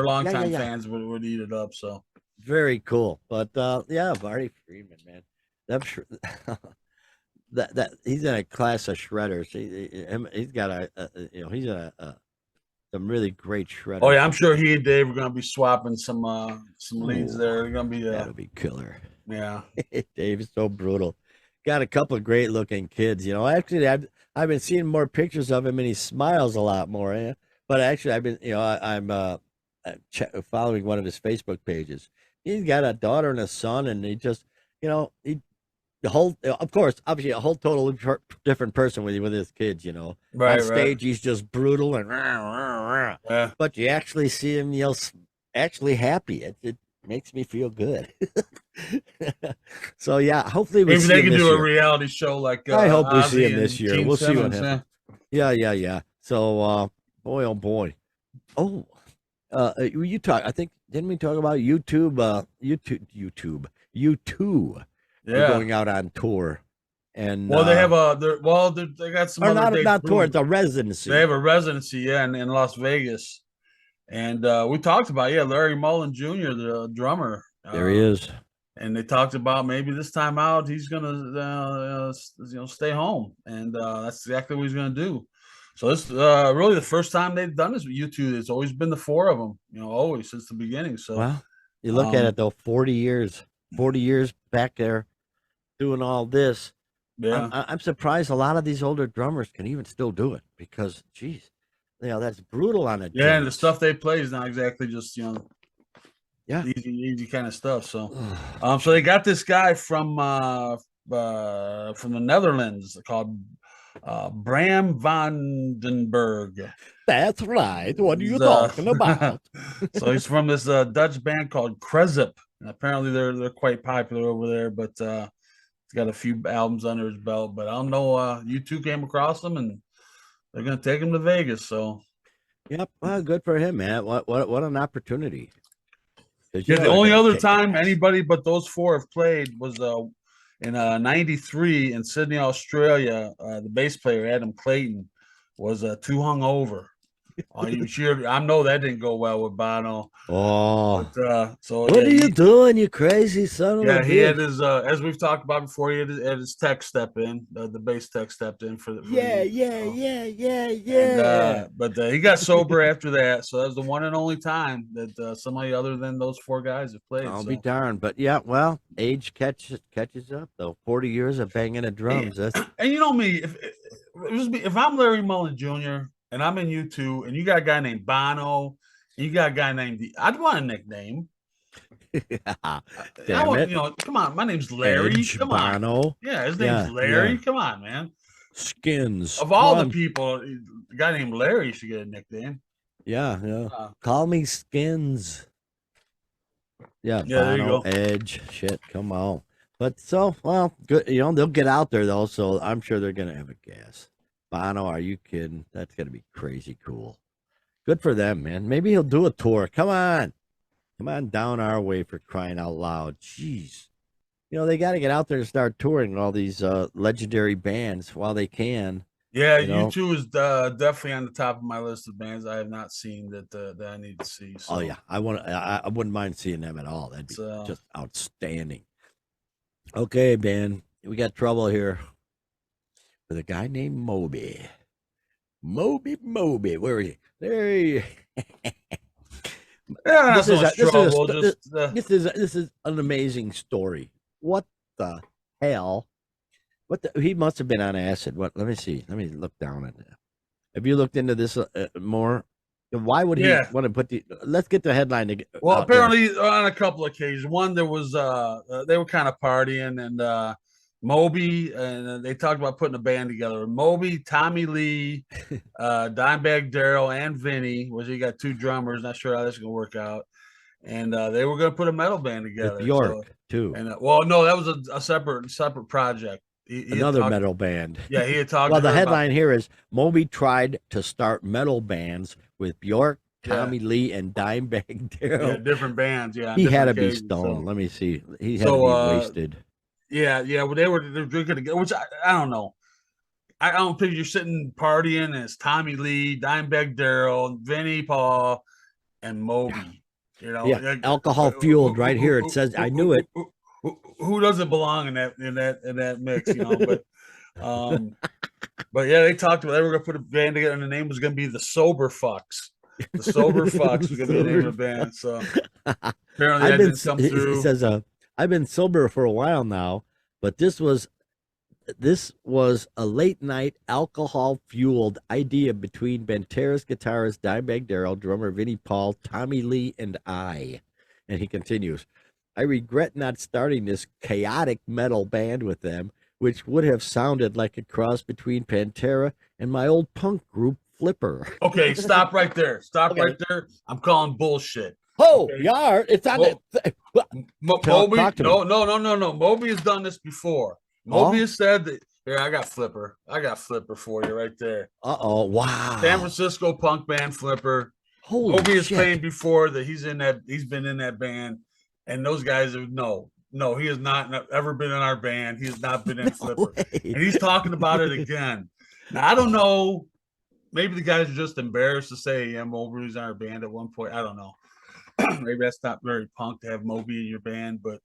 S2: longtime fans would eat it up. So
S1: very cool. But yeah, Marty Friedman, man, that he's in a class of shredders. He's got he's in some really great shredders.
S2: Oh yeah, I'm sure he and Dave are going to be swapping some leads there. They're going to be
S1: that'll be killer.
S2: Yeah,
S1: Dave is so brutal. Got a couple of great looking kids. Actually, I've been seeing more pictures of him, and he smiles a lot more. Eh? But actually, I've been I'm following one of his Facebook pages. He's got a daughter and a son, and he just of course, obviously a whole totally different person with his kids,
S2: Right,
S1: on stage, he's just brutal and
S2: yeah.
S1: But you actually see him, actually happy. It makes me feel good. So yeah, hopefully
S2: maybe they can do a reality show like
S1: I hope we see him
S2: Ozzy
S1: this year.
S2: Gene
S1: We'll see what
S2: Simmons,
S1: happens. Yeah. So boy, oh boy. Oh, you talk. I think didn't we talk about YouTube? YouTube.
S2: Yeah,
S1: Going out on tour, and
S2: they have they got some
S1: or
S2: other
S1: not tour. It's a residency.
S2: They have a residency, in Las Vegas, and we talked about Larry Mullen Jr., the drummer.
S1: There he is,
S2: and they talked about maybe this time out he's gonna stay home, and that's exactly what he's gonna do. So this really the first time they've done this with U2. It's always been the four of them, always since the beginning. So
S1: well, you look at it though, 40 years back there doing all this.
S2: Yeah,
S1: I'm surprised a lot of these older drummers can even still do it because, geez, that's brutal on it.
S2: Yeah, and the stuff they play is not exactly just easy kind of stuff. So, so they got this guy from the Netherlands called Bram van den Berg.
S1: That's right. What are you talking about?
S2: So he's from this Dutch band called Krezip. And apparently they're quite popular over there, but he's got a few albums under his belt. But I don't know. U2 came across him, and they're gonna take him to Vegas. So,
S1: yep. Well, good for him, man. What an opportunity.
S2: Yeah, the only other time anybody but those four have played was in '93 in Sydney, Australia. The bass player Adam Clayton was too hungover. You sure? I know that didn't go well with Bono.
S1: Oh,
S2: but, so
S1: what are you doing, you crazy son of a bitch?
S2: Yeah, he had his as we've talked about before. He had his tech step in. The bass tech stepped in for the but he got sober after that. So that was the one and only time that somebody other than those four guys have played.
S1: I'll be darned. But yeah, well, age catches up though. 40 years of banging the drums.
S2: And you know me, if I'm Larry Mullen Jr. and I'm in U2, and you got a guy named Bono, and you got a guy named I'd want a nickname. Come on, my name's Larry.
S1: Edge,
S2: come
S1: Bono.
S2: on, his name's Larry. Yeah. Come on, man.
S1: Skins.
S2: Of all the people, a guy named Larry should get a nickname.
S1: Yeah. Call me Skins. Yeah, Bono,
S2: there you go.
S1: Edge, shit, come on. But good. They'll get out there though, so I'm sure they're gonna have a gas. Bono, are you kidding? That's gonna be crazy cool. Good for them, man. Maybe he'll do a tour. Come on down our way, for crying out loud. Jeez, they got to get out there and start touring all these legendary bands while they can.
S2: Yeah, U2 is definitely on the top of my list of bands I have not seen that I need to see. So.
S1: Oh yeah, I wouldn't mind seeing them at all. That'd be just outstanding. Okay, man, we got trouble here with a guy named Moby. Moby, where is he? There he. This is an amazing story. What the hell? He must have been on acid. Let me see. Let me look down at that. Have you looked into this more? Why would he want to put let's get the headline.
S2: Well, apparently on a couple of occasions. One, there was they were kind of partying, and Moby, and they talked about putting a band together. Moby, Tommy Lee, Dimebag Darrell, and Vinny. You got two drummers. Not sure how this is gonna work out. And they were gonna put a metal band together.
S1: With York too.
S2: And no, that was a separate project. he
S1: Another
S2: talked,
S1: metal band.
S2: Yeah, he had talked.
S1: Well,
S2: to
S1: the
S2: her
S1: headline here is Moby tried to start metal bands with Bjork, Tommy Lee, and Dimebag Darrell.
S2: Different bands. Yeah,
S1: he had
S2: different
S1: to be
S2: occasions,
S1: stoned.
S2: so.
S1: Let me see. He had to be wasted.
S2: Yeah. Well, they're drinking together, which I don't know. I don't think you're sitting partying as Tommy Lee, Dimebag Darrell, Vinnie Paul, and Moby. You know,
S1: Yeah, alcohol fueled right here. It says I knew it.
S2: Who doesn't belong in that mix? You know, but yeah, they talked about they were gonna put a band together, and the name was gonna be the Sober Fucks. The Sober Fucks was gonna be the name of the band. So apparently that didn't come through.
S1: It says I've been sober for a while now, but this was a late night alcohol fueled idea between Banteras guitarist Dimebag Darrell, drummer Vinnie Paul, Tommy Lee, and I. And he continues, I regret not starting this chaotic metal band with them, which would have sounded like a cross between Pantera and my old punk group Flipper.
S2: Okay, stop right there. Right there. I'm calling bullshit.
S1: Oh, okay. Yeah, it's on
S2: Moby. No. Moby has done this before. Moby has said that. Here, I got Flipper for you right there.
S1: Wow.
S2: San Francisco punk band Flipper.
S1: Holy
S2: Moby has
S1: shit.
S2: claimed before that he's been in that band, and those guys have no, he has not ever been in our band. He has not been in Flipper. And he's talking about it again. Now I don't know. Maybe the guys are just embarrassed to say, yeah, Moby was in our band at one point. I don't know. Maybe that's not very punk to have Moby in your band, but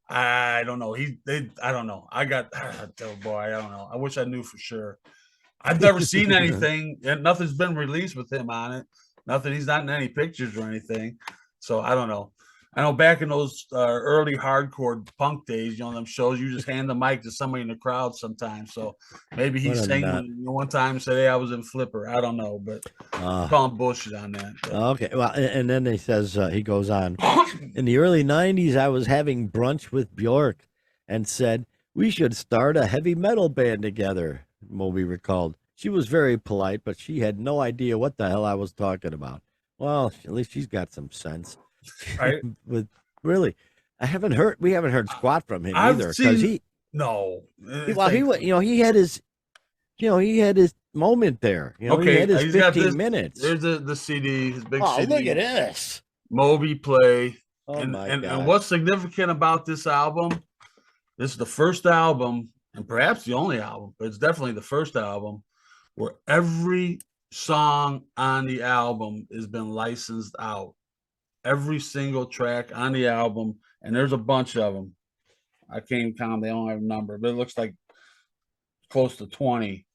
S2: I don't know. I don't know. I don't know. I wish I knew for sure. I've never seen anything, and nothing's been released with him on it. Nothing. He's not in any pictures or anything. So I don't know. I know back in those early hardcore punk days, them shows, you just hand the mic to somebody in the crowd sometimes. So maybe he sang one time and said, hey, I was in Flipper. I don't know, but I'm calling bullshit on that. But.
S1: Okay. Well, and then he says, he goes on, in the early 90s, I was having brunch with Bjork and said, we should start a heavy metal band together, Moby recalled. She was very polite, but she had no idea what the hell I was talking about. Well, at least she's got some sense.
S2: Right.
S1: But really, we haven't heard squat from him either. Because he had his moment there. He had his 15 minutes.
S2: There's the CD, his big CD.
S1: Look at this.
S2: Moby play.
S1: God.
S2: And what's significant about this album? This is the first album, and perhaps the only album, but it's definitely the first album where every song on the album has been licensed out. Every single track on the album, and there's a bunch of them. I can't even count. They don't have a number, but it looks like close to 20.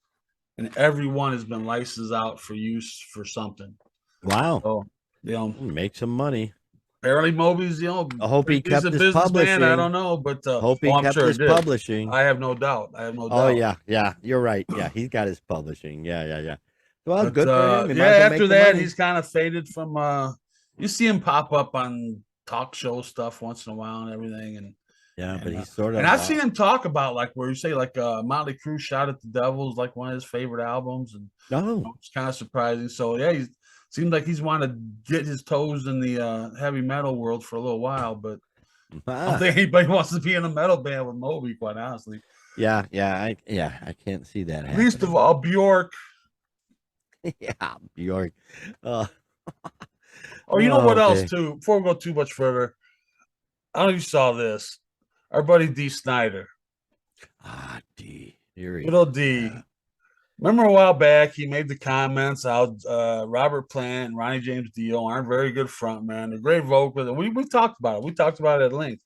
S2: And every one has been licensed out for use for something.
S1: Wow.
S2: So,
S1: make some money.
S2: Apparently Moby's,
S1: I hope he kept his publishing.
S2: I don't know, but
S1: hope he kept his publishing.
S2: I have no doubt.
S1: Oh, yeah. You're right. Yeah, he's got his publishing. Yeah. Well, good for him.
S2: After that, he's kind of faded from you see him pop up on talk show stuff once in a while and everything.
S1: But he's sort of.
S2: And I've seen him talk about where you say Motley Crue Shot at the Devil's like one of his favorite albums. And it's kind of surprising. So, yeah, he seems like he's wanted to get his toes in the heavy metal world for a little while. But I don't think anybody wants to be in a metal band with Moby, quite honestly.
S1: Yeah, I can't see that happening.
S2: Least of all, Bjork.
S1: Yeah, Bjork.
S2: You know what else too? Before we go too much further, I don't know if you saw this. Our buddy D. Snyder.
S1: D.
S2: Good old D. Remember a while back he made the comments how Robert Plant and Ronnie James Dio aren't very good frontmen. They're great vocalists. And we talked about it. We talked about it at length.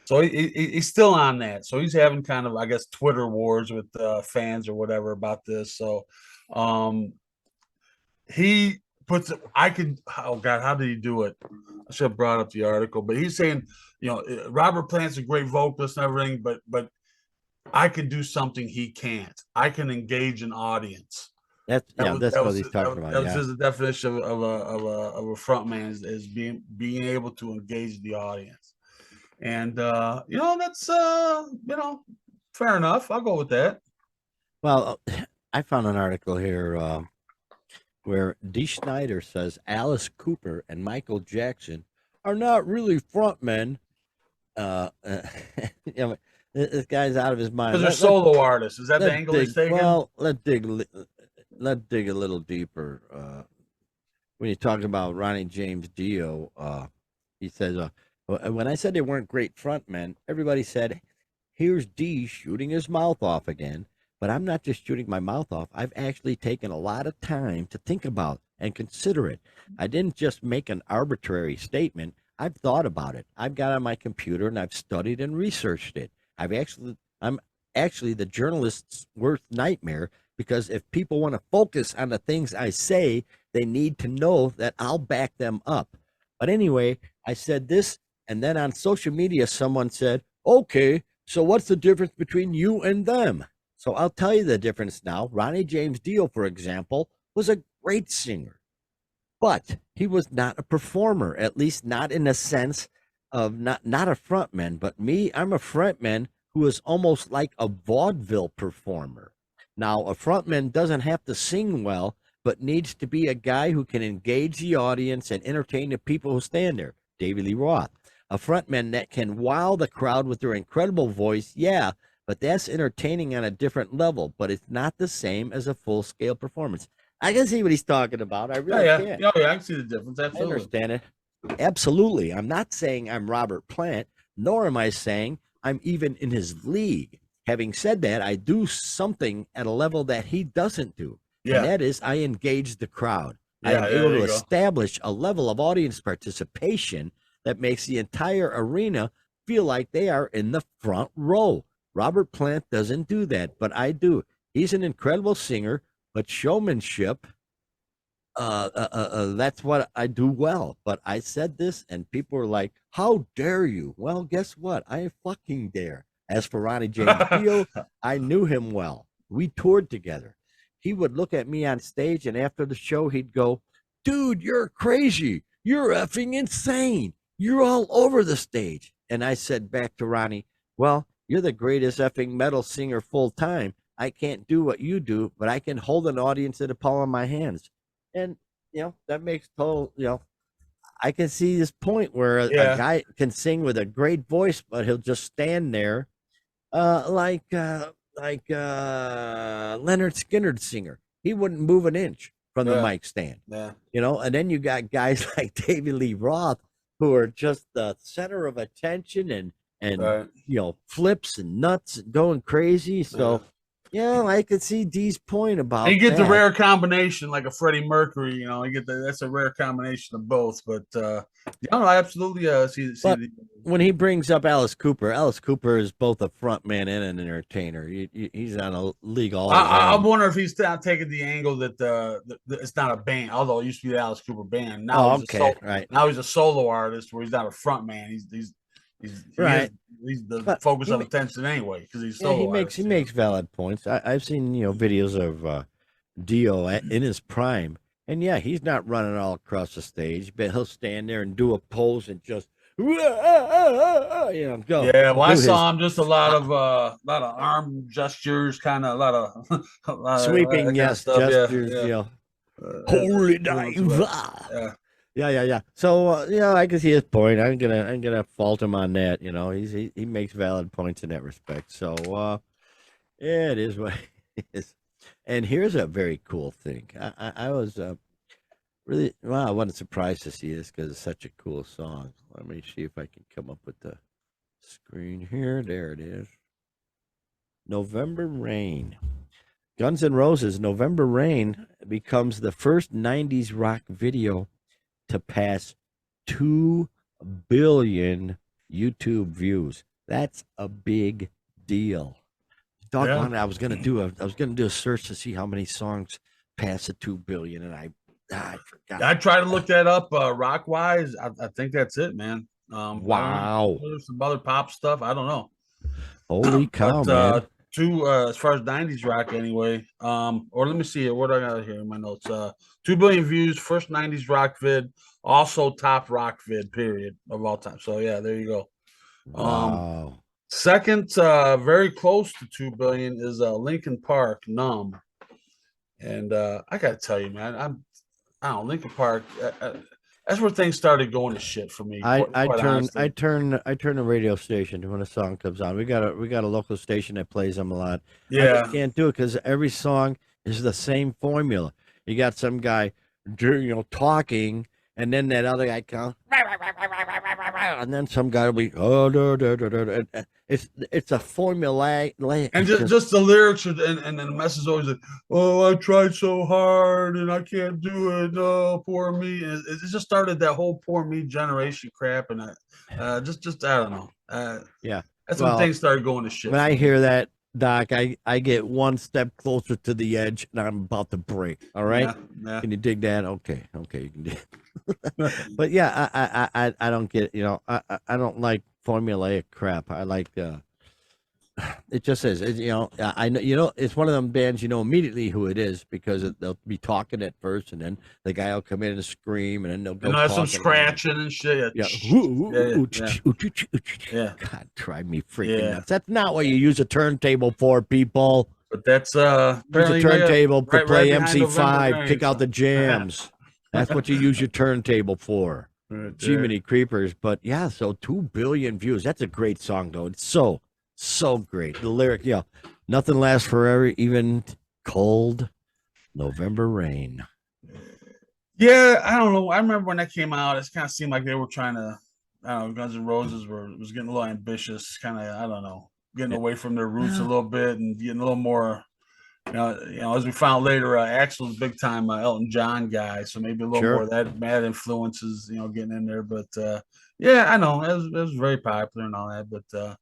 S2: So he's still on that. So he's having kind of, I guess, Twitter wars with fans or whatever about this. So he puts it, oh God, how did he do it? I should have brought up the article, but he's saying, Robert Plant's a great vocalist and everything, but I can do something he can't. I can engage an audience.
S1: That's what he's talking about.
S2: That was his definition of a frontman is being able to engage the audience. And that's fair enough. I'll go with that.
S1: Well, I found an article here where D. Snyder says Alice Cooper and Michael Jackson are not really frontmen. This guy's out of his mind.
S2: Because they're solo artists. Is that the angle he's taking?
S1: Well, let's dig a little deeper. When you talk about Ronnie James Dio, he says, when I said they weren't great frontmen, everybody said, here's D shooting his mouth off again. But I'm not just shooting my mouth off. I've actually taken a lot of time to think about and consider it. I didn't just make an arbitrary statement. I've thought about it. I've got on my computer and I've studied and researched it. I'm actually the journalist's worst nightmare, because if people want to focus on the things I say, they need to know that I'll back them up. But anyway, I said this, and then on social media, someone said, okay, so what's the difference between you and them? So I'll tell you the difference now. Ronnie James Dio, for example, was a great singer, but he was not a performer, at least not in the sense of not a frontman. But me, I'm a frontman who is almost like a vaudeville performer. Now, a frontman doesn't have to sing well, but needs to be a guy who can engage the audience and entertain the people who stand there. David Lee Roth. A frontman that can wow the crowd with their incredible voice, yeah, but that's entertaining on a different level, but it's not the same as a full-scale performance. I can see what he's talking about. I really can.
S2: Yeah, I can see the difference. Absolutely.
S1: I understand it. Absolutely. I'm not saying I'm Robert Plant, nor am I saying I'm even in his league. Having said that, I do something at a level that he doesn't do. Yeah. And that is I engage the crowd. Yeah, I'm able to establish a level of audience participation that makes the entire arena feel like they are in the front row. Robert Plant doesn't do that, but I do. He's an incredible singer, but showmanship, that's what I do well. But I said this, and people were like, how dare you? Well, guess what? I fucking dare. As for Ronnie James Dio, I knew him well. We toured together. He would look at me on stage, and after the show, he'd go, dude, you're crazy. You're effing insane. You're all over the stage. And I said back to Ronnie, well, you're the greatest effing metal singer full time. I can't do what you do, but I can hold an audience in the palm of my hands. And, that makes total, I can see this point where a guy can sing with a great voice, but he'll just stand there like Leonard Skinner's singer. He wouldn't move an inch from the mic stand. Yeah. And then you got guys like David Lee Roth who are just the center of attention and flips and nuts and going crazy. So I could see Dee's point about
S2: you get the rare combination like a Freddie Mercury, you get that's a rare combination of both. But I absolutely see
S1: when he brings up Alice Cooper is both a front man and an entertainer. He's on a league all his own.
S2: I wonder if he's not taking the angle that it's not a band, although it used to be the Alice Cooper band. Now now he's a solo artist where he's not a front man. He's the focus of attention anyway, because he's solo.
S1: He makes valid points. I've seen videos of Dio in his prime, and he's not running all across the stage, but he'll stand there and do a pose and just go.
S2: Yeah, well, I saw him just a lot of arm gestures, kind of a lot of
S1: sweeping gestures. Holy dive. Yeah. So I can see his point. I'm gonna fault him on that. He makes valid points in that respect. So it is what it is. And here's a very cool thing. I was I wasn't surprised to see this because it's such a cool song. Let me see if I can come up with the screen here. There it is. November Rain. Guns N' Roses' November Rain becomes the first 90s rock video to pass 2 billion YouTube views. That's a big deal. Doggone it, I was gonna do a search to see how many songs pass the 2 billion, and I forgot.
S2: I tried to look that up rock wise. I think that's it, man.
S1: Wow.
S2: There's some other pop stuff. I don't know.
S1: Holy cow, man.
S2: As far as 90s rock anyway. Or let me see here. What I got here in my notes? 2 billion views, first 90s rock vid, also top rock vid, period, of all time. So there you go.
S1: Wow.
S2: Second, very close to 2 billion is Linkin Park, Numb. And I gotta tell you, man, I don't know, Linkin Park. that's where things started going to shit for me.
S1: I
S2: quite honestly.
S1: turn the radio station when a song comes on. We got a local station that plays them a lot. I
S2: Yeah.
S1: just can't do it because every song is the same formula. You got some guy, talking, and then that other guy comes, and then some guy will be it's a formula.
S2: And just the lyrics and then the message is always like, oh, I tried so hard and I can't do it. No, poor me. And it just started that whole poor me generation crap, and I just I don't know.
S1: Yeah,
S2: that's when things started going to shit.
S1: When I hear that, Doc, I get one step closer to the edge and I'm about to break. All right.
S2: Yeah.
S1: Can you dig that? Okay, you can dig. But yeah, I don't get, I don't like formulaic crap. I like it just says, I know, it's one of them bands, immediately who it is because they'll be talking at first and then the guy will come in and scream and then they'll go
S2: have some scratching and shit.
S1: Yeah. God, drive me freaking nuts. That's not what you use a turntable for, people.
S2: But that's
S1: use a turntable to play MC5, kick out the jams. That's what you use your turntable for. Jiminy Creepers. But yeah, so 2 billion views. That's a great song, though. It's so great. The lyric, nothing lasts forever, even cold November rain.
S2: Yeah, I don't know. I remember when that came out, it kind of seemed like they were trying to, I don't know, Guns N' Roses was getting a little ambitious, kind of, I don't know, getting away from their roots a little bit and getting a little more, as we found later, Axl's big time Elton John guy, so maybe a little more of that bad influences, getting in there. But yeah, I know it was very popular and all that, but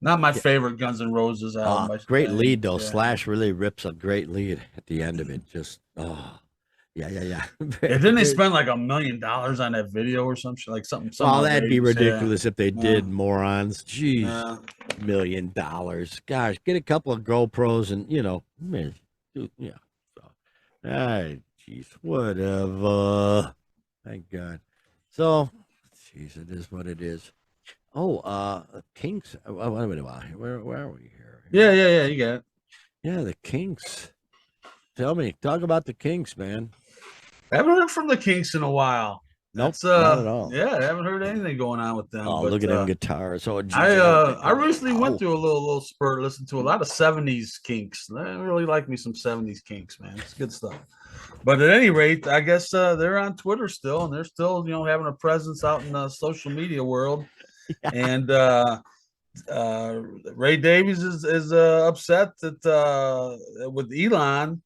S2: not my favorite Guns N' Roses album.
S1: Great lead though. Slash really rips a great lead at the end of it. Just yeah.
S2: Didn't they spend like $1 million on that video or something? Like something.
S1: Oh, that'd be ridiculous if they did, morons. Jeez, $1 million. Gosh, get a couple of GoPros and man, yeah. So, jeez, whatever. Thank God. So, jeez, it is what it is. Oh, Kinks. Wait a minute. Where are we here?
S2: Yeah. You got it.
S1: Yeah, the Kinks. Talk about the Kinks, man.
S2: I haven't heard from the Kinks in a while.
S1: Nope, not at all.
S2: Yeah, I haven't heard anything going on with them.
S1: Oh, look at them guitars. Oh, geez,
S2: I recently went through a little spurt, listened to a lot of 70s Kinks. I really like me some 70s Kinks, man. It's good stuff. But at any rate, I guess they're on Twitter still, and they're still, having a presence out in the social media world. Yeah. And Ray Davies is upset that with Elon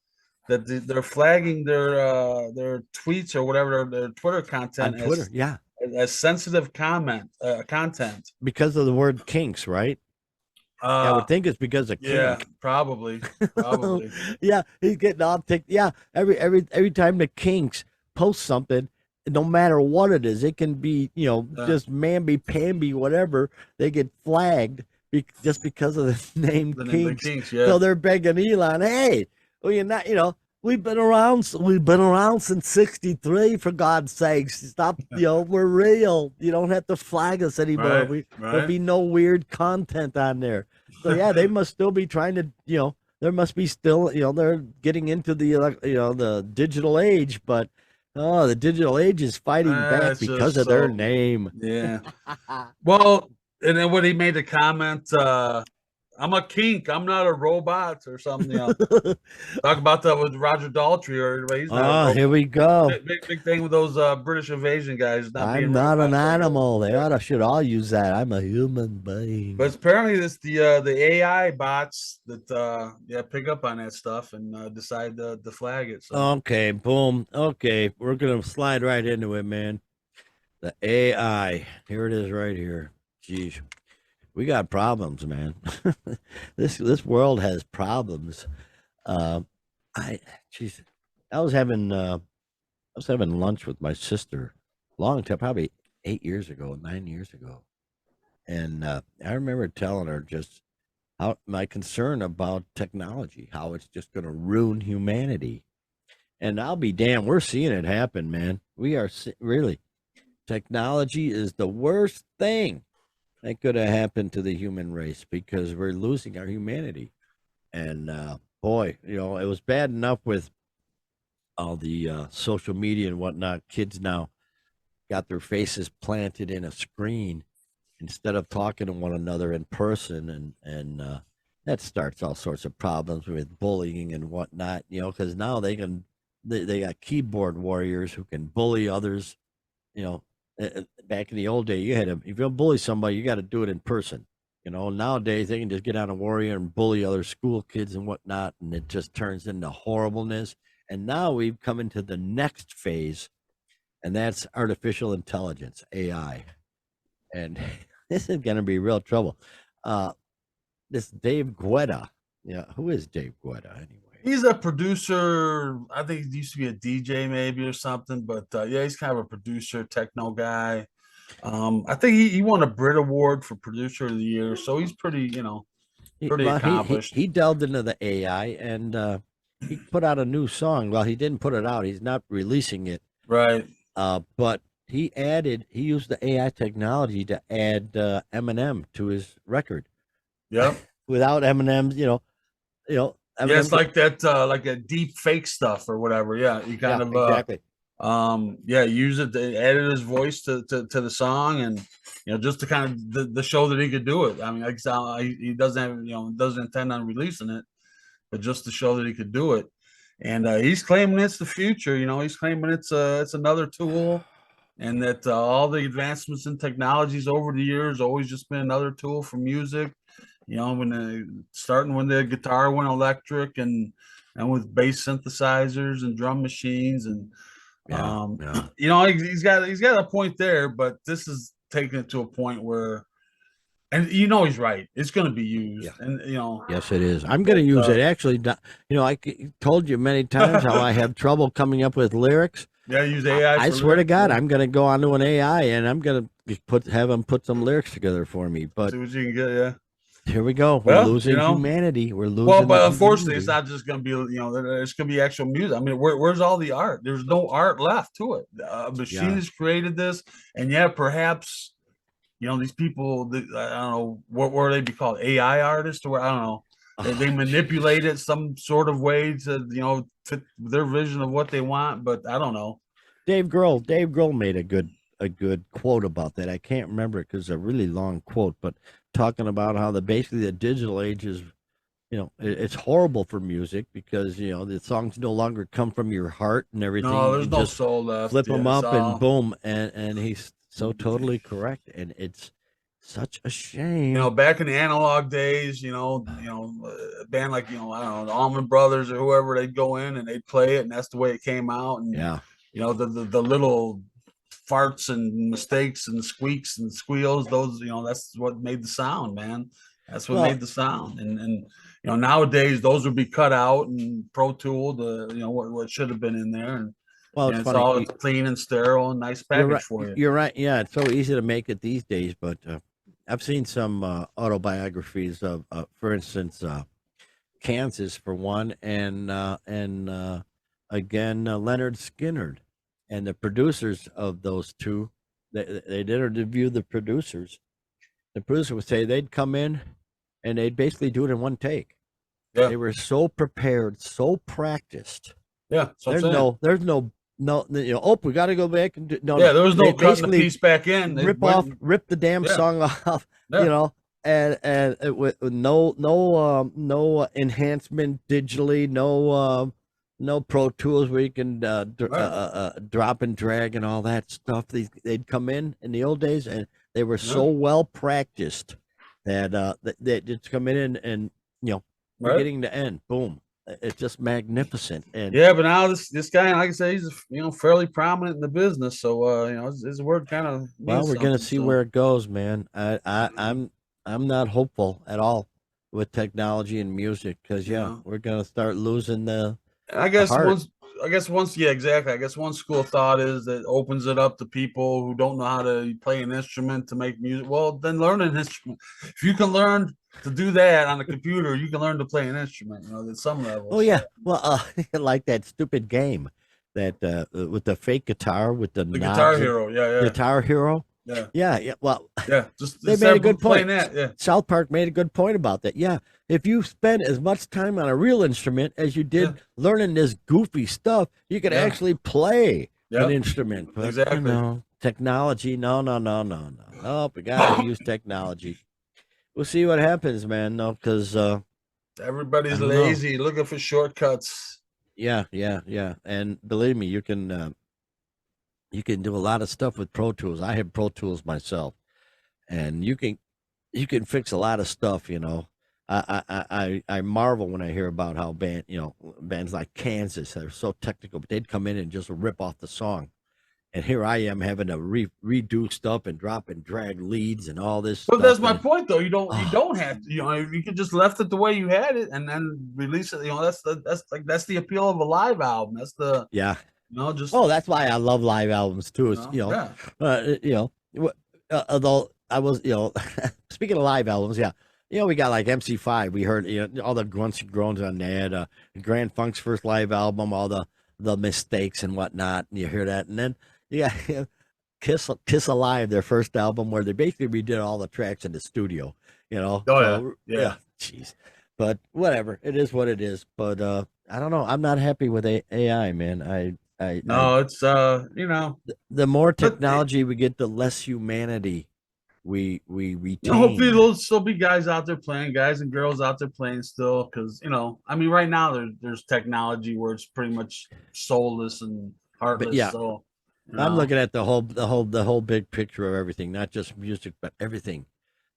S2: that they're flagging their tweets or whatever their Twitter content
S1: on Twitter,
S2: as sensitive content
S1: because of the word kinks, right? I would think it's because of kink.
S2: Yeah, probably.
S1: Yeah, he's getting all ticked. Yeah, every time the Kinks post something, no matter what it is, it can be just mamby-pamby, whatever. They get flagged just because of the name Kinks.
S2: Kinks,
S1: So they're begging Elon, hey. Well, you're not, we've been around since '63, for God's sakes. Stop, we're real. You don't have to flag us anymore. There'll be no weird content on there. So yeah, they must still be trying to, there must be still, they're getting into the digital age, but the digital age is fighting back because of their name.
S2: Yeah. Well, and then when he made the comment, I'm a kink. I'm not a robot or something. Talk about that with Roger Daltrey, or he's not.
S1: Here we go.
S2: Big thing with those British invasion guys.
S1: I'm not an animal. They should all use that. I'm a human being.
S2: But apparently, it's the AI bots that pick up on that stuff and decide to flag it. So.
S1: Okay, boom. Okay, we're gonna slide right into it, man. The AI. Here it is, right here. Jeez. We got problems, man. This world has problems. I was having lunch with my sister long time, probably 9 years ago, and I remember telling her just how my concern about technology, how it's just going to ruin humanity. And I'll be damned, we're seeing it happen, man. We are really. Technology is the worst thing that could have happened to the human race because we're losing our humanity. And boy, it was bad enough with all the social media and whatnot. Kids now got their faces planted in a screen instead of talking to one another in person, and that starts all sorts of problems with bullying and whatnot, because now they got keyboard warriors who can bully others. Back in the old day, if you bully somebody, you got to do it in person. Nowadays they can just get on a warrior and bully other school kids and whatnot, and it just turns into horribleness. And now we've come into the next phase, and that's artificial intelligence, AI. And this is going to be real trouble. This Dave Guetta, who is Dave Guetta anyway?
S2: He's a producer. I think he used to be a DJ maybe or something, but he's kind of a producer, techno guy. I think he won a Brit Award for Producer of the Year, so he's pretty, pretty accomplished.
S1: He delved into the AI, and he put out a new song. Well, he didn't put it out; he's not releasing it,
S2: right?
S1: But he used the AI technology to add Eminem to his record.
S2: Yep.
S1: Without Eminem's, Eminem,
S2: it's like that, like a deep fake stuff or whatever. Yeah, you kind of
S1: exactly.
S2: Use it. They added his voice to the song, and just to kind of the show that he could do it. I mean, he doesn't have doesn't intend on releasing it, but just to show that he could do it. And he's claiming it's the future. He's claiming it's another tool, and that all the advancements in technologies over the years always just been another tool for music. Starting when the guitar went electric, and with bass synthesizers and drum machines, and he's got a point there, but this is taking it to a point where, and he's right, it's going to be used, and
S1: yes, it is. I'm going to use it. Actually, I told you many times how I have trouble coming up with lyrics.
S2: Yeah, use AI.
S1: I swear to God, I'm going to go onto an AI, and I'm going to have them put some lyrics together for me. But
S2: see what you can get. Yeah.
S1: Here we go. We're losing humanity. We're losing.
S2: Well, but unfortunately, it's not just going to be, it's going to be actual music. I mean, where's all the art? There's no art left to it. A machine has created this, and perhaps, these people, I don't know, what would they be called? AI artists, or I don't know. They manipulate it some sort of way to, fit their vision of what they want, but I don't know.
S1: Dave Grohl made a good quote about that. I can't remember it because it's a really long quote, but talking about how basically the digital age is, it's horrible for music because the songs no longer come from your heart and everything.
S2: No, there's no soul left.
S1: Flip them up and boom, and he's so totally correct, and it's such a shame.
S2: Back in the analog days, a band like I don't know, the Allman Brothers or whoever, they'd go in and they'd play it, and that's the way it came out. And the little farts and mistakes and squeaks and squeals, those that's what made the sound, man. That's what made the sound. And nowadays those would be cut out and Pro Tool what should have been in there, and it's funny. All clean and sterile and nice package for you.
S1: You're right. Yeah, it's so easy to make it these days, but I've seen some autobiographies of for instance Kansas for one, and again Leonard Skinner. And the producers of those two, they'd interview the producers. The producer would say they'd come in and they'd basically do it in one take. Yeah. They were so prepared, so practiced.
S2: Yeah.
S1: There's no, we got to go back and do. No,
S2: yeah, there was no cutting the piece back in.
S1: Rip the damn song off.
S2: Yeah.
S1: And with no enhancement digitally, no Pro Tools where you can drop and drag and all that stuff. They'd come in the old days, and they were so well practiced that they just come in and beginning to end, boom. It's just magnificent. And
S2: but now this guy, like I say, he's fairly prominent in the business, so his word kind of.
S1: Well, we're gonna see where it goes, man. I'm not hopeful at all with technology and music because we're gonna start losing the.
S2: I guess once, exactly. I guess one school of thought is that opens it up to people who don't know how to play an instrument to make music. Well, then learn an instrument. If you can learn to do that on a computer, you can learn to play an instrument. At some level.
S1: Oh yeah, well, like that stupid game that with the fake guitar with the
S2: Guitar Hero,
S1: Guitar Hero.
S2: Yeah.
S1: Well,
S2: just
S1: they made a good point.
S2: That,
S1: South Park made a good point about that. Yeah, if you spend as much time on a real instrument as you did learning this goofy stuff, you could actually play an instrument. But,
S2: exactly.
S1: Technology, no. We gotta use technology. We'll see what happens, man. No, because
S2: everybody's lazy, looking for shortcuts.
S1: Yeah. And believe me, you can do a lot of stuff with Pro Tools. I have Pro Tools myself, and you can fix a lot of stuff. I marvel when I hear about how bands like Kansas that are so technical, but they'd come in and just rip off the song. And here I am having to redo stuff and drop and drag leads and all this.
S2: But
S1: stuff.
S2: that's my point, though. You don't have to. You could just left it the way you had it and then release it. That's the appeal of a live album. That's the
S1: that's why I love live albums too. Although I was speaking of live albums, we got like MC5. We heard all the grunts and groans on that. Grand Funk's first live album, all the mistakes and whatnot, and you hear that, and then Kiss Alive, their first album, where they basically redid all the tracks in the studio. Jeez. But whatever, it is what it is. But I don't know. I'm not happy with AI, man.
S2: It's
S1: the more technology we get, the less humanity we retain.
S2: Hopefully there'll still be guys out there playing, guys and girls out there playing still, because right now there's technology where it's pretty much soulless and heartless. So
S1: I'm looking at the whole big picture of everything, not just music, but everything.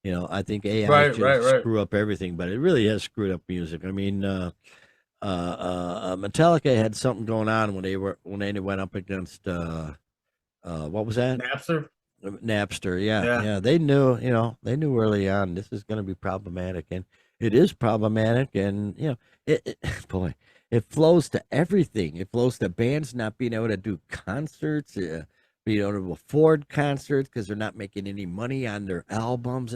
S1: I think AI screw up everything, but it really has screwed up music. I mean, Metallica had something going on when they went up against what was that? Napster. Yeah. They knew early on this is going to be problematic, and it is problematic, and it flows to everything. It flows to bands not being able to do concerts, being able to afford concerts because they're not making any money on their albums.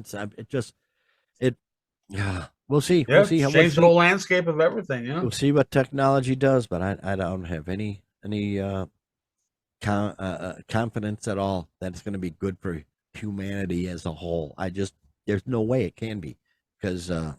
S1: We'll see. We'll see how
S2: change the whole landscape of everything. Yeah,
S1: we'll see what technology does, but I don't have any confidence at all that it's going to be good for humanity as a whole. There's no way it can be, because the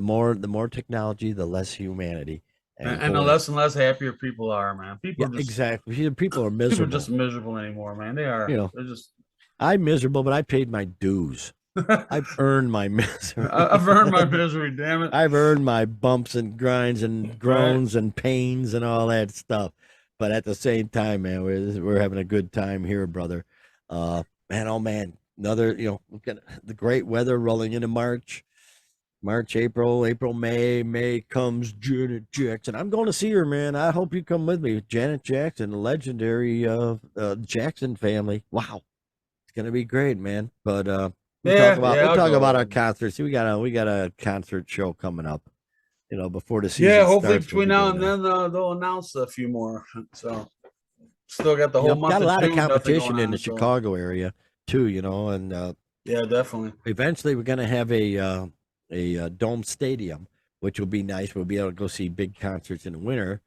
S1: more technology, the less humanity,
S2: and the less and less happier people are, man. People are
S1: exactly. People are miserable.
S2: People are just miserable anymore, man. They are. They're just.
S1: I'm miserable, but I paid my dues. I've earned my misery.
S2: I've earned my misery, damn it.
S1: I've earned my bumps and grinds and groans and pains and all that stuff. But at the same time, man, we're having a good time here, brother. Man, oh man, another, look at the great weather rolling into March, April, May comes Janet Jackson. I'm going to see her, man. I hope you come with me. Janet Jackson, the legendary Jackson family. Wow, it's gonna be great, man. But we'll talk about our concerts. We got a concert show coming up. Before the season.
S2: Yeah, hopefully between now and then they'll announce a few more. So still got the whole month.
S1: Got a lot of competition in the Chicago area too, and
S2: definitely.
S1: Eventually, we're gonna have a dome stadium, which will be nice. We'll be able to go see big concerts in the winter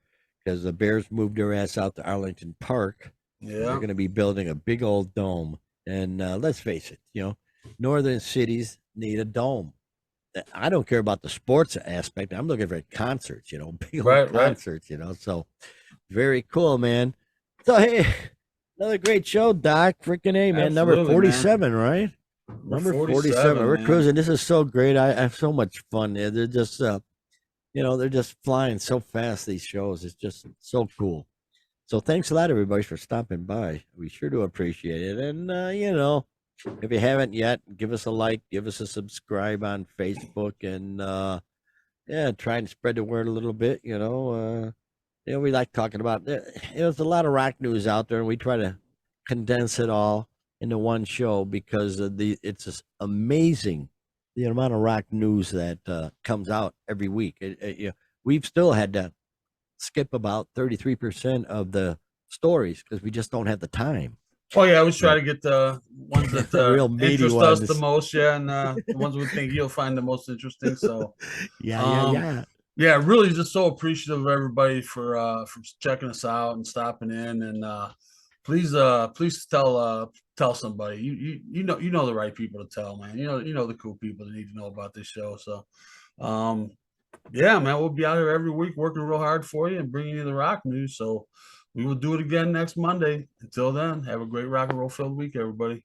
S1: because the Bears moved their ass out to Arlington Park.
S2: Yeah,
S1: they're gonna be building a big old dome, and let's face it, northern cities need a dome. I don't care about the sports aspect. I'm looking for concerts, big old concerts, So very cool, man. So hey, another great show, Doc. Freaking A, man.
S2: Absolutely,
S1: number 47, man. Right? Number 47. We're cruising. This is so great. I have so much fun. They're just, they're just flying so fast. These shows. It's just so cool. So thanks a lot, everybody, for stopping by. We sure do appreciate it. And if you haven't yet, give us a like, give us a subscribe on Facebook, and try and spread the word a little bit. We like talking about. There's a lot of rock news out there, and we try to condense it all into one show because it's just amazing the amount of rock news that comes out every week. We've still had to skip about 33% of the stories because we just don't have the time.
S2: Oh yeah, I always try to get the ones that
S1: real
S2: interest
S1: ones.
S2: us the most, and the ones we think you'll find the most interesting. So
S1: yeah.
S2: Really just so appreciative of everybody for checking us out and stopping in, and please tell somebody. You know the right people to tell, man. You know the cool people that need to know about this show. So man, we'll be out here every week working real hard for you and bringing you the rock news. So We will do it again next Monday. Until then, have a great rock and roll filled week, everybody.